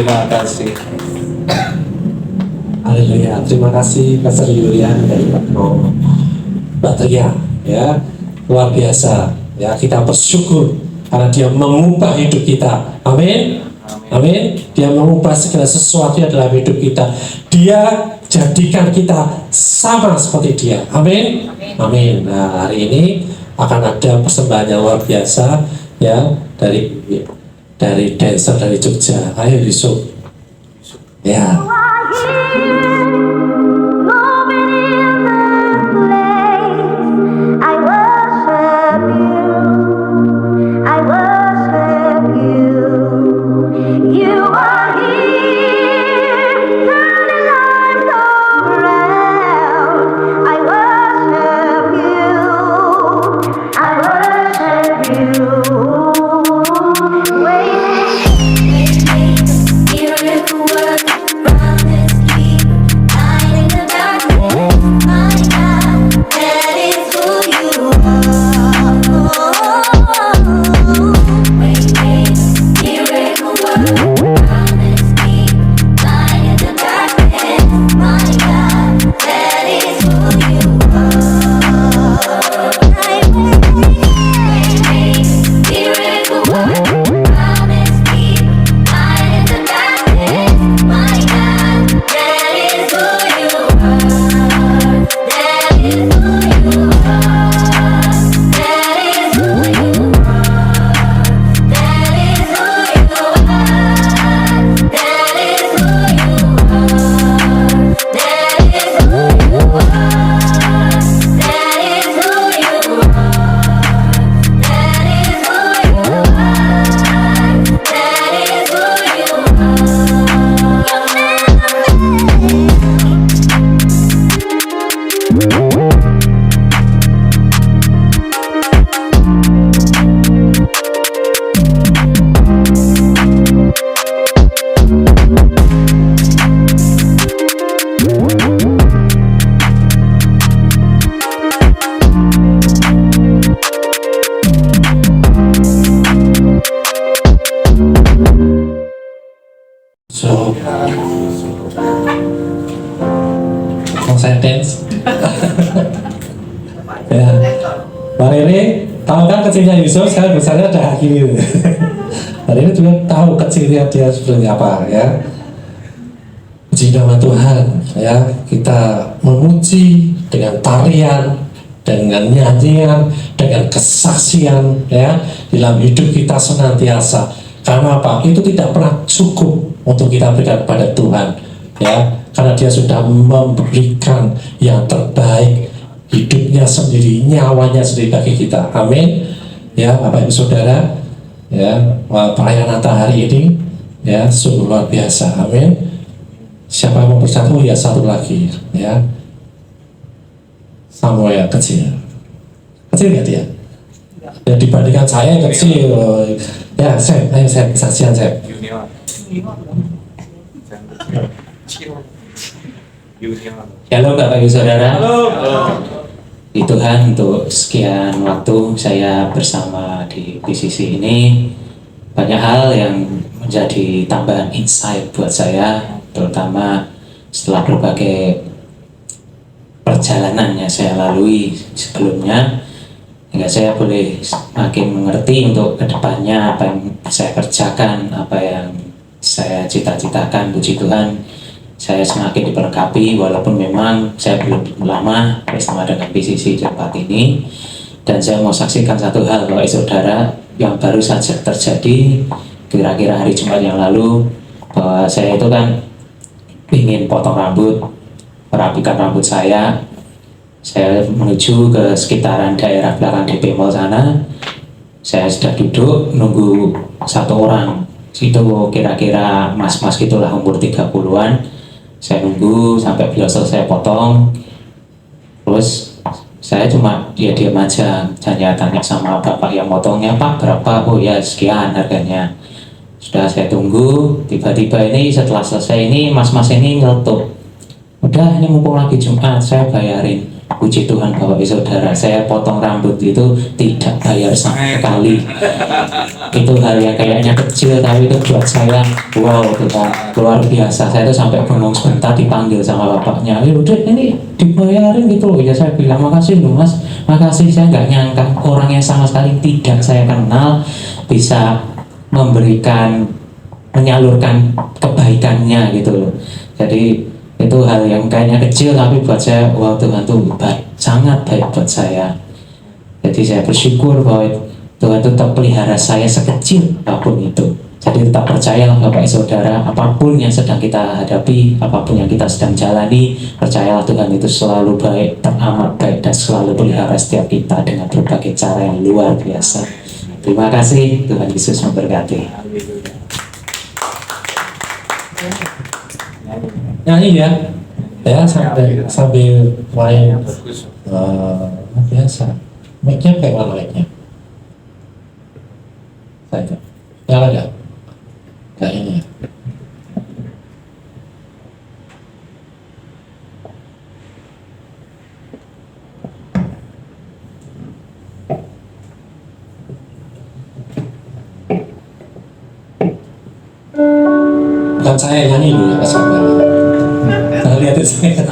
Terima kasih. Haleluya. Terima kasih Pastor Yulian dari Mbak Tria, ya, luar biasa. Ya, kita bersyukur karena dia mengubah hidup kita. Amin. Amin. Dia mengubah segala sesuatu dalam hidup kita. Dia jadikan kita sama seperti dia. Amin. Amin. Nah, hari ini akan ada persembahan yang luar biasa, ya, dari dancer dari Jogja. Ayo Yusuf. Ya. Saya dance. Ya, Bang Rere, tahu kan kecilnya Yusuf, sekarang besarnya ada Hakim. Bang Rere juga tahu kecilnya dia seperti apa, ya. Puji nama Tuhan, ya, kita memuji dengan tarian, dengan nyanyian, dengan kesaksian, ya, dalam hidup kita senantiasa. Karena apa? Itu tidak pernah cukup untuk kita berikan kepada Tuhan, ya. Karena dia sudah memberikan yang terbaik, hidupnya sendiri, nyawanya sendiri bagi kita. Amin. Ya, Bapak Ibu Saudara, ya, perayaan Natal hari ini, ya, sungguh luar biasa. Amin. Siapa yang mau bersatu? Ya, satu lagi, ya. Samuel kecil nggak dia? Ya, dibandingkan saya yang kecil. Ya, ayo kesaksian saya. Halo Bapak Ibu Saudara. Di Tuhan, untuk sekian waktu saya bersama di PCC ini, banyak hal yang menjadi tambahan insight buat saya, terutama setelah berbagai perjalanan yang saya lalui sebelumnya, hingga saya boleh semakin mengerti untuk kedepannya apa yang saya kerjakan, apa yang saya cita-citakan. Puji Tuhan, saya semakin diberkapi walaupun memang saya belum lama bersama dengan PCC di tempat ini. Dan saya mau saksikan satu hal, Bapak Saudara, yang baru saja terjadi kira-kira hari Jumat yang lalu, bahwa saya itu kan ingin potong rambut, merapikan rambut saya menuju ke sekitaran daerah belakang DP Mall sana. Saya sudah duduk nunggu satu orang, itu kira-kira mas-mas gitulah, umur 30-an. Saya nunggu sampai beliau selesai potong, terus saya cuma diam aja, tanya sama bapak yang potongnya, Pak berapa? Oh ya sekian harganya. Sudah saya tunggu, tiba-tiba ini setelah selesai ini mas-mas ini nyeletuk, udah ini mumpung lagi Jumat saya bayarin. Puji Tuhan Bapak Ibu Saudara, saya potong rambut itu tidak bayar sama sekali. Itu hal yang kayaknya kecil, tapi itu buat saya wow, itu luar biasa. Saya tuh sampai bengong sebentar, dipanggil sama bapaknya, udah ini dibayarin gitu loh. Ya saya bilang makasih loh mas, makasih. Saya nggak nyangka orang yang sama sekali tidak saya kenal bisa memberikan, menyalurkan kebaikannya gitu loh. Jadi itu hal yang kayaknya kecil, tapi buat saya wow, Tuhan tuh baik, sangat baik buat saya. Jadi saya bersyukur bahwa Tuhan tetap pelihara saya sekecil apapun itu. Jadi tetap percayalah Bapak Saudara, apapun yang sedang kita hadapi, apapun yang kita sedang jalani, percayalah Tuhan itu selalu baik, teramat baik, dan selalu pelihara setiap kita dengan berbagai cara yang luar biasa. Terima kasih, Tuhan Yesus memberkati. Nyanyi ya sambil main biasa. Mic-nya kayak mana mic-nya? Saya nyala nggak? Nggak ini ya. Bukan saya yang nyanyi dulu ya Pak Samuel. Jangan lihatin saya.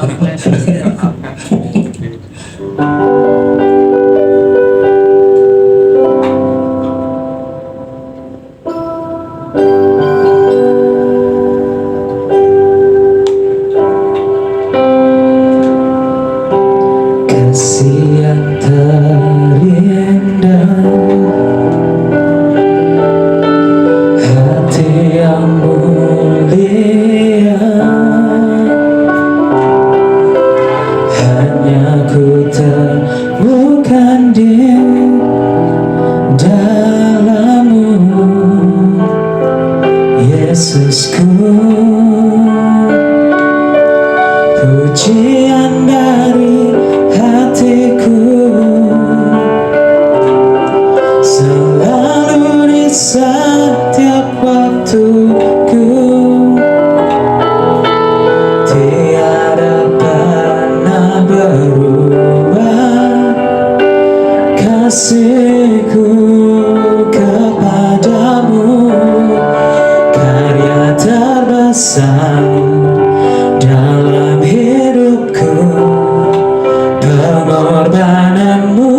Kasih yang terindah, hati yang mulia, hanya ku temukan di dalam-Mu, Yesusku. Pujian dari hatiku selalu di setiap waktuku, tiada pernah berubah kasihku kepadamu. Karya terbesar dalam hidupku, pengorbananmu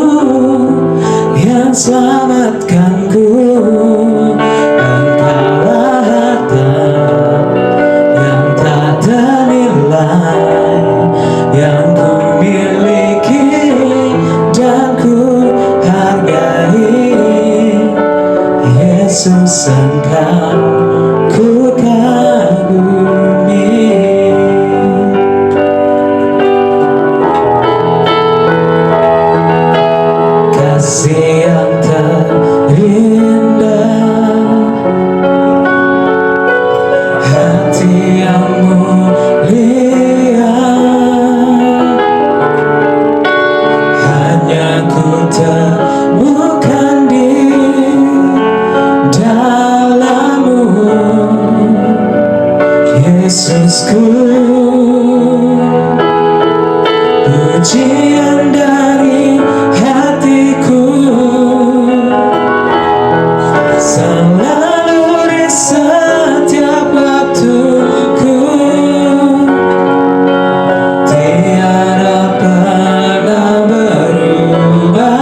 yang selamatkanku. Engkaulah harta yang tak ternilai yang ku miliki dan ku hargai. Yesus, Engkau ku kagumi. Kasih yang terindah, hati yang mulia, hanya ku temukan di dalam-Mu, Yesusku. Pujian dari hatiku selalu di setiap waktuku, tiada pernah berubah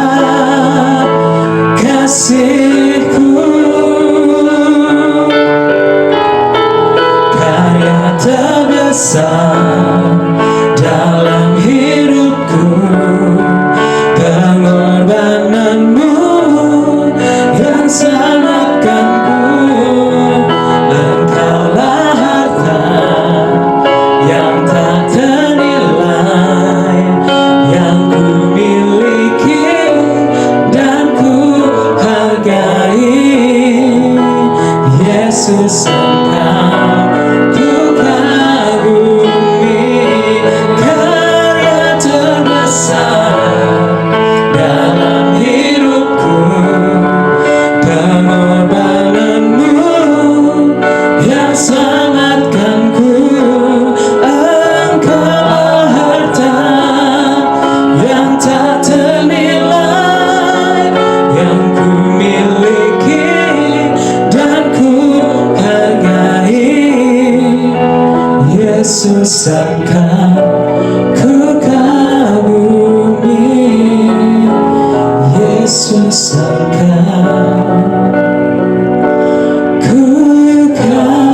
sangka ku kagumi, Yesus sangka ku kagumi.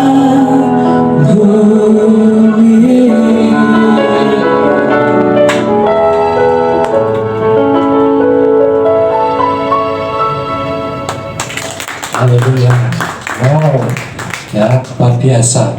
Haleluya. Wow, ya luar biasa.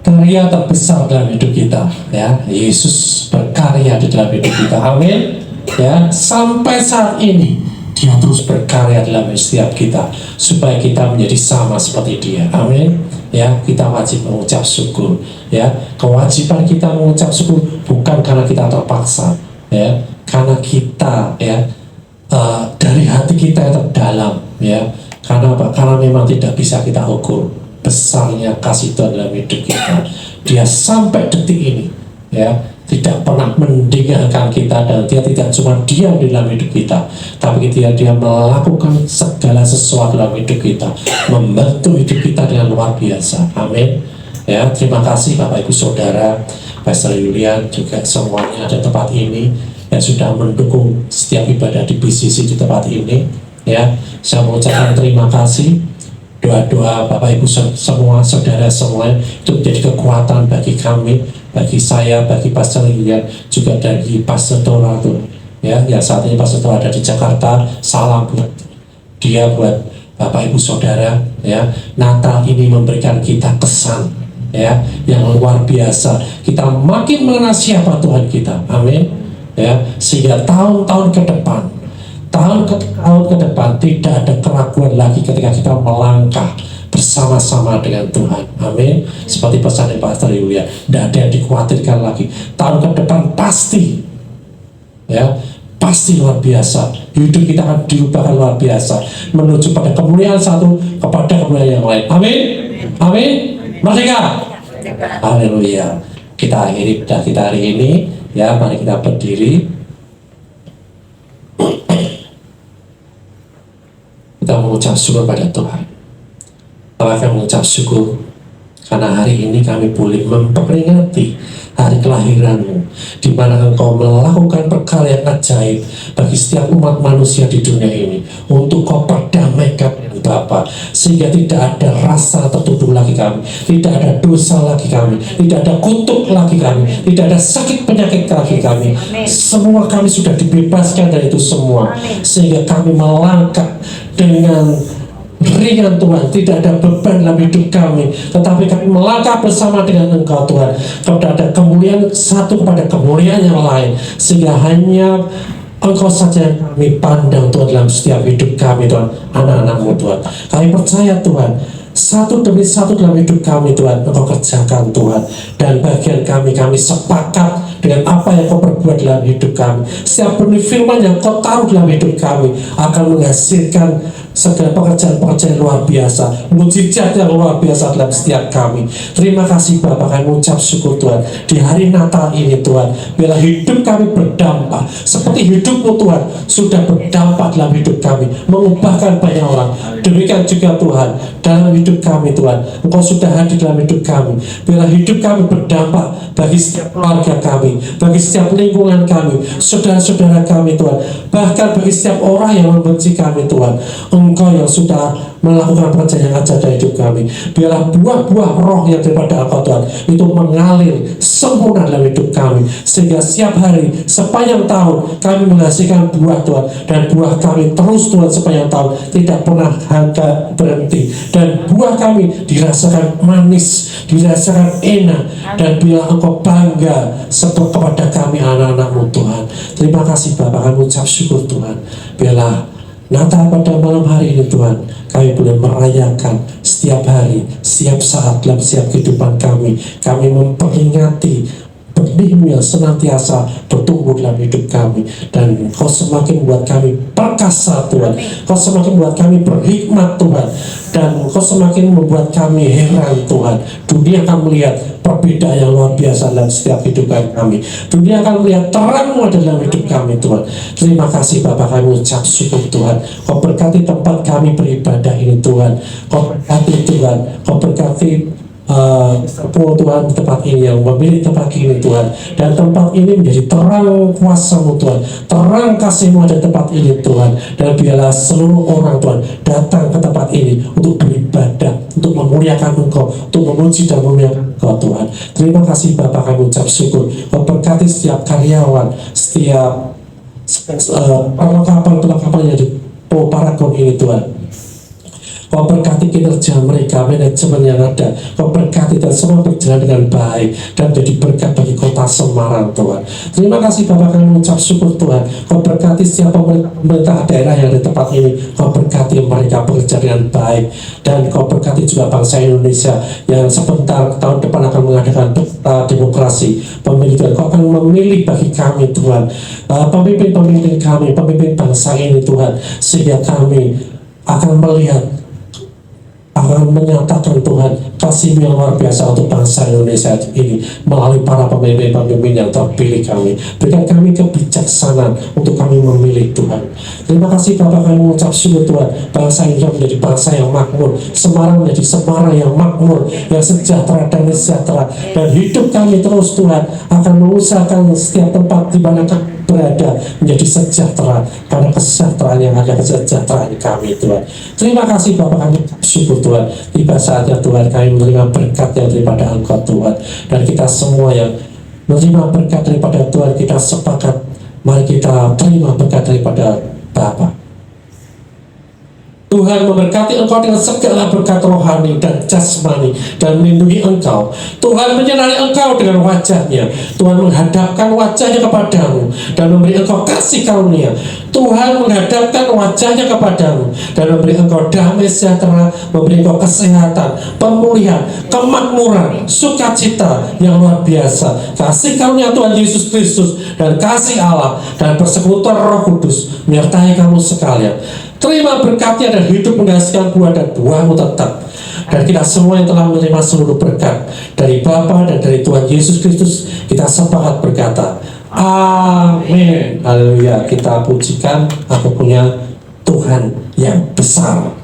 Karya terbesar dalam hidup kita, ya Yesus berkarya di dalam hidup kita. Amin. Ya, sampai saat ini Dia terus berkarya dalam setiap kita supaya kita menjadi sama seperti Dia. Amin. Ya, kita wajib mengucap syukur. Ya, kewajiban kita mengucap syukur bukan karena kita terpaksa, ya, karena kita, ya, dari hati kita yang terdalam, ya. Karena apa? Karena memang tidak bisa kita ukur besarnya kasih Tuhan dalam hidup kita. Dia sampai detik ini, ya, tidak pernah meninggalkan kita, dan Dia tidak cuma diam di dalam hidup kita, tapi Dia melakukan segala sesuatu dalam hidup kita, membantu hidup kita dengan luar biasa. Amin. Ya, terima kasih Bapak Ibu Saudara, Pastor Julian, juga semuanya ada tempat ini yang sudah mendukung setiap ibadah di BCC di tempat ini. Ya, saya mengucapkan terima kasih. Doa-doa Bapak Ibu semua, saudara semua itu menjadi kekuatan bagi kami, bagi saya, bagi Pastor Julian, juga dari Pastor Tora tuh, ya, yang saat ini Pastor Tora ada di Jakarta. Salam buat dia, buat Bapak Ibu Saudara, ya. Natal ini memberikan kita kesan, ya, yang luar biasa. Kita makin mengenal siapa Tuhan kita. Amin. Ya, sehingga tahun-tahun ke depan, tahun ke depan tidak ada keraguan lagi ketika kita melangkah bersama-sama dengan Tuhan. Amin. Seperti pesan Pastor Yulia, tidak ada yang dikhawatirkan lagi. Tahun ke depan pasti, ya, pasti luar biasa. Hidup kita akan diubahkan luar biasa, menuju pada kemuliaan satu kepada kemuliaan yang lain. Amin. Amin. Merdeka. Haleluya. Kita akhiri pada kita hari ini, ya. Mari kita berdiri. Kita mengucap syukur pada Tuhan. Kita akan mengucap syukur karena hari ini kami boleh memperingati hari kelahiranmu, di mana Engkau melakukan perkara yang ajaib bagi setiap umat manusia di dunia ini, untuk Kau perdamaikan dengan Bapa, sehingga tidak ada rasa tertuduh lagi kami, tidak ada dosa lagi kami, tidak ada kutuk lagi kami, tidak ada sakit penyakit lagi kami. Semua kami sudah dibebaskan dari itu semua, sehingga kami melangkah dengan ringan Tuhan, tidak ada beban dalam hidup kami, tetapi kami melangkah bersama dengan Engkau Tuhan, kepada kemuliaan satu kepada kemuliaan yang lain, sehingga hanya Engkau saja yang kami pandang Tuhan dalam setiap hidup kami Tuhan, anak-anak-Mu Tuhan. Kami percaya Tuhan, satu demi satu dalam hidup kami Tuhan Engkau kerjakan Tuhan, dan bagian kami sepakat dengan apa yang Kau perbuat dalam hidup kami. Setiap benih firman yang Kau taruh dalam hidup kami akan menghasilkan segala pekerjaan-pekerjaan luar biasa, mujizat yang luar biasa dalam setiap kami. Terima kasih Bapak, kami mengucap syukur Tuhan di hari Natal ini Tuhan. Biarlah hidup kami berdampak seperti hidup-Mu Tuhan sudah berdampak dalam hidup kami, mengubahkan banyak orang. Demikian juga Tuhan dalam hidup kami Tuhan, Engkau sudah hadir dalam hidup kami. Biarlah hidup kami berdampak bagi setiap keluarga kami, bagi setiap lingkungan kami, saudara-saudara kami Tuhan, bahkan bagi setiap orang yang membenci kami Tuhan. Engkau yang sudah melakukan pekerjaan yang ajaib dalam hidup kami. Biarlah buah-buah roh yang daripada Engkau Tuhan itu mengalir sempurna dalam hidup kami, sehingga setiap hari sepanjang tahun kami menghasilkan buah Tuhan, dan buah kami terus Tuhan sepanjang tahun tidak pernah berhenti, dan buah kami dirasakan manis, dirasakan enak, dan biarlah Engkau bangga kepada kami anak-anak-Mu Tuhan. Terima kasih Bapak, kami ucap syukur Tuhan. Biarlah Natal pada malam hari ini Tuhan, kami boleh merayakan setiap hari, setiap saat dalam setiap kehidupan kami. Kami memperingati benih-Mu yang senantiasa bertumbuh dalam hidup kami, dan Kau semakin membuat kami perkasa Tuhan. Kau semakin membuat kami berhikmat Tuhan, dan Kau semakin membuat kami heran Tuhan. Dunia akan melihat perbedaan yang luar biasa dalam setiap kehidupan kami. Dunia akan melihat terang-Mu ada dalam hidup kami Tuhan. Terima kasih Bapak, kami ucap syukur Tuhan. Kau berkati tempat kami beribadah ini Tuhan. Kau berkati Tuhan, Kau berkati Tuhan di tempat ini, yang memilih tempat ini Tuhan, dan tempat ini menjadi terang kuasa-Mu Tuhan, terang kasih-Mu ada tempat ini Tuhan, dan biarlah seluruh orang Tuhan datang ke tempat ini untuk beribadah, untuk memuliakan Engkau, untuk memuji dan memuliakan Engkau Tuhan. Terima kasih Bapa, kami ucap syukur. Kau berkati setiap karyawan, setiap perlengkapan yang di Paragon ini Tuhan. Kau berkati kinerja mereka, manajemen yang ada. Kau berkati dan semua berjalan dengan baik dan menjadi berkat bagi kota Semarang Tuhan. Terima kasih Bapak, kami mengucap syukur Tuhan. Kau berkati setiap pemerintah daerah yang di tempat ini. Kau berkati mereka bekerja dengan baik, dan kau berkati juga bangsa Indonesia yang sebentar tahun depan akan mengadakan demokrasi pemilu Tuhan. Kau akan memilih bagi kami Tuhan pemimpin-pemimpin kami, pemimpin bangsa ini Tuhan, sehingga kami akan melihat, akan menyatakan Tuhan kasih yang luar biasa untuk bangsa Indonesia ini melalui para pemimpin-pemimpin yang terpilih kami. Berikan kami kebijaksanaan untuk kami memilih Tuhan. Terima kasih Bapak, kami mengucap syukur Tuhan. Bangsa Indonesia menjadi bangsa yang makmur, Semarang menjadi Semarang yang makmur, yang sejahtera dan sejahtera, dan hidup kami terus Tuhan akan mengusahakan setiap tempat di mana kami berada menjadi sejahtera, karena kesejahteraan yang ada, kesejahteraan kami Tuhan. Terima kasih Bapak, kami syukur Tuhan. Tiba saatnya Tuhan kami menerima berkat yang daripada Engkau Tuhan, dan kita semua yang menerima berkat daripada Tuhan, kita sepakat mari kita terima berkat daripada Bapa. Tuhan memberkati engkau dengan segala berkat rohani dan jasmani, dan melindungi engkau. Tuhan menyinari engkau dengan wajahnya. Tuhan menghadapkan wajahnya kepadamu dan memberi engkau kasih karunia. Tuhan menghadapkan wajahnya kepadamu dan memberi engkau damai sejahtera, memberi engkau kesehatan, pemulihan, kemakmuran, sukacita yang luar biasa. Kasih karunia Tuhan Yesus Kristus dan kasih Allah dan persekutuan Roh Kudus menyertai kamu sekalian. Terima berkatnya dan hidup menghasilkan buah, dan buahmu tetap. Dan kita semua yang telah menerima seluruh berkat dari Bapa dan dari Tuhan Yesus Kristus, kita sepakat berkata amin. Haleluya. Kita pujikan aku punya Tuhan yang besar.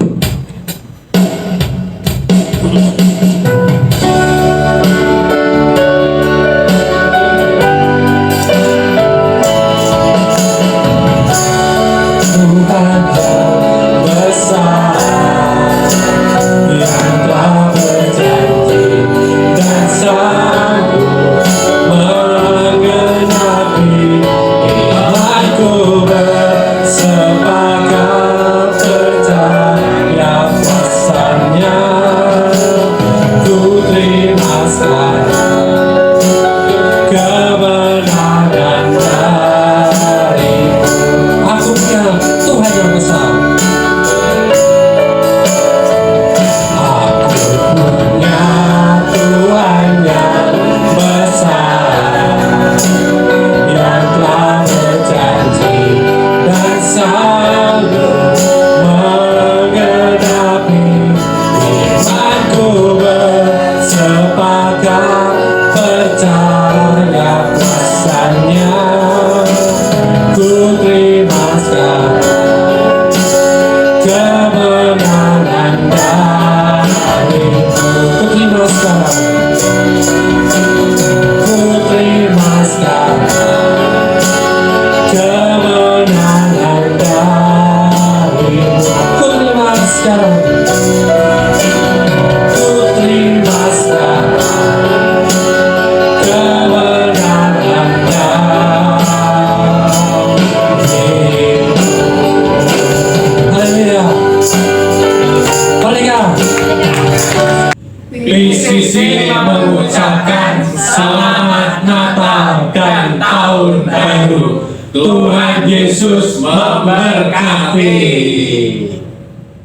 PCC mengucapkan selamat Natal dan Tahun Baru. Tuhan Yesus memberkati.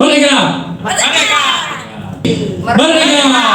Merdeka! Merdeka! Merdeka!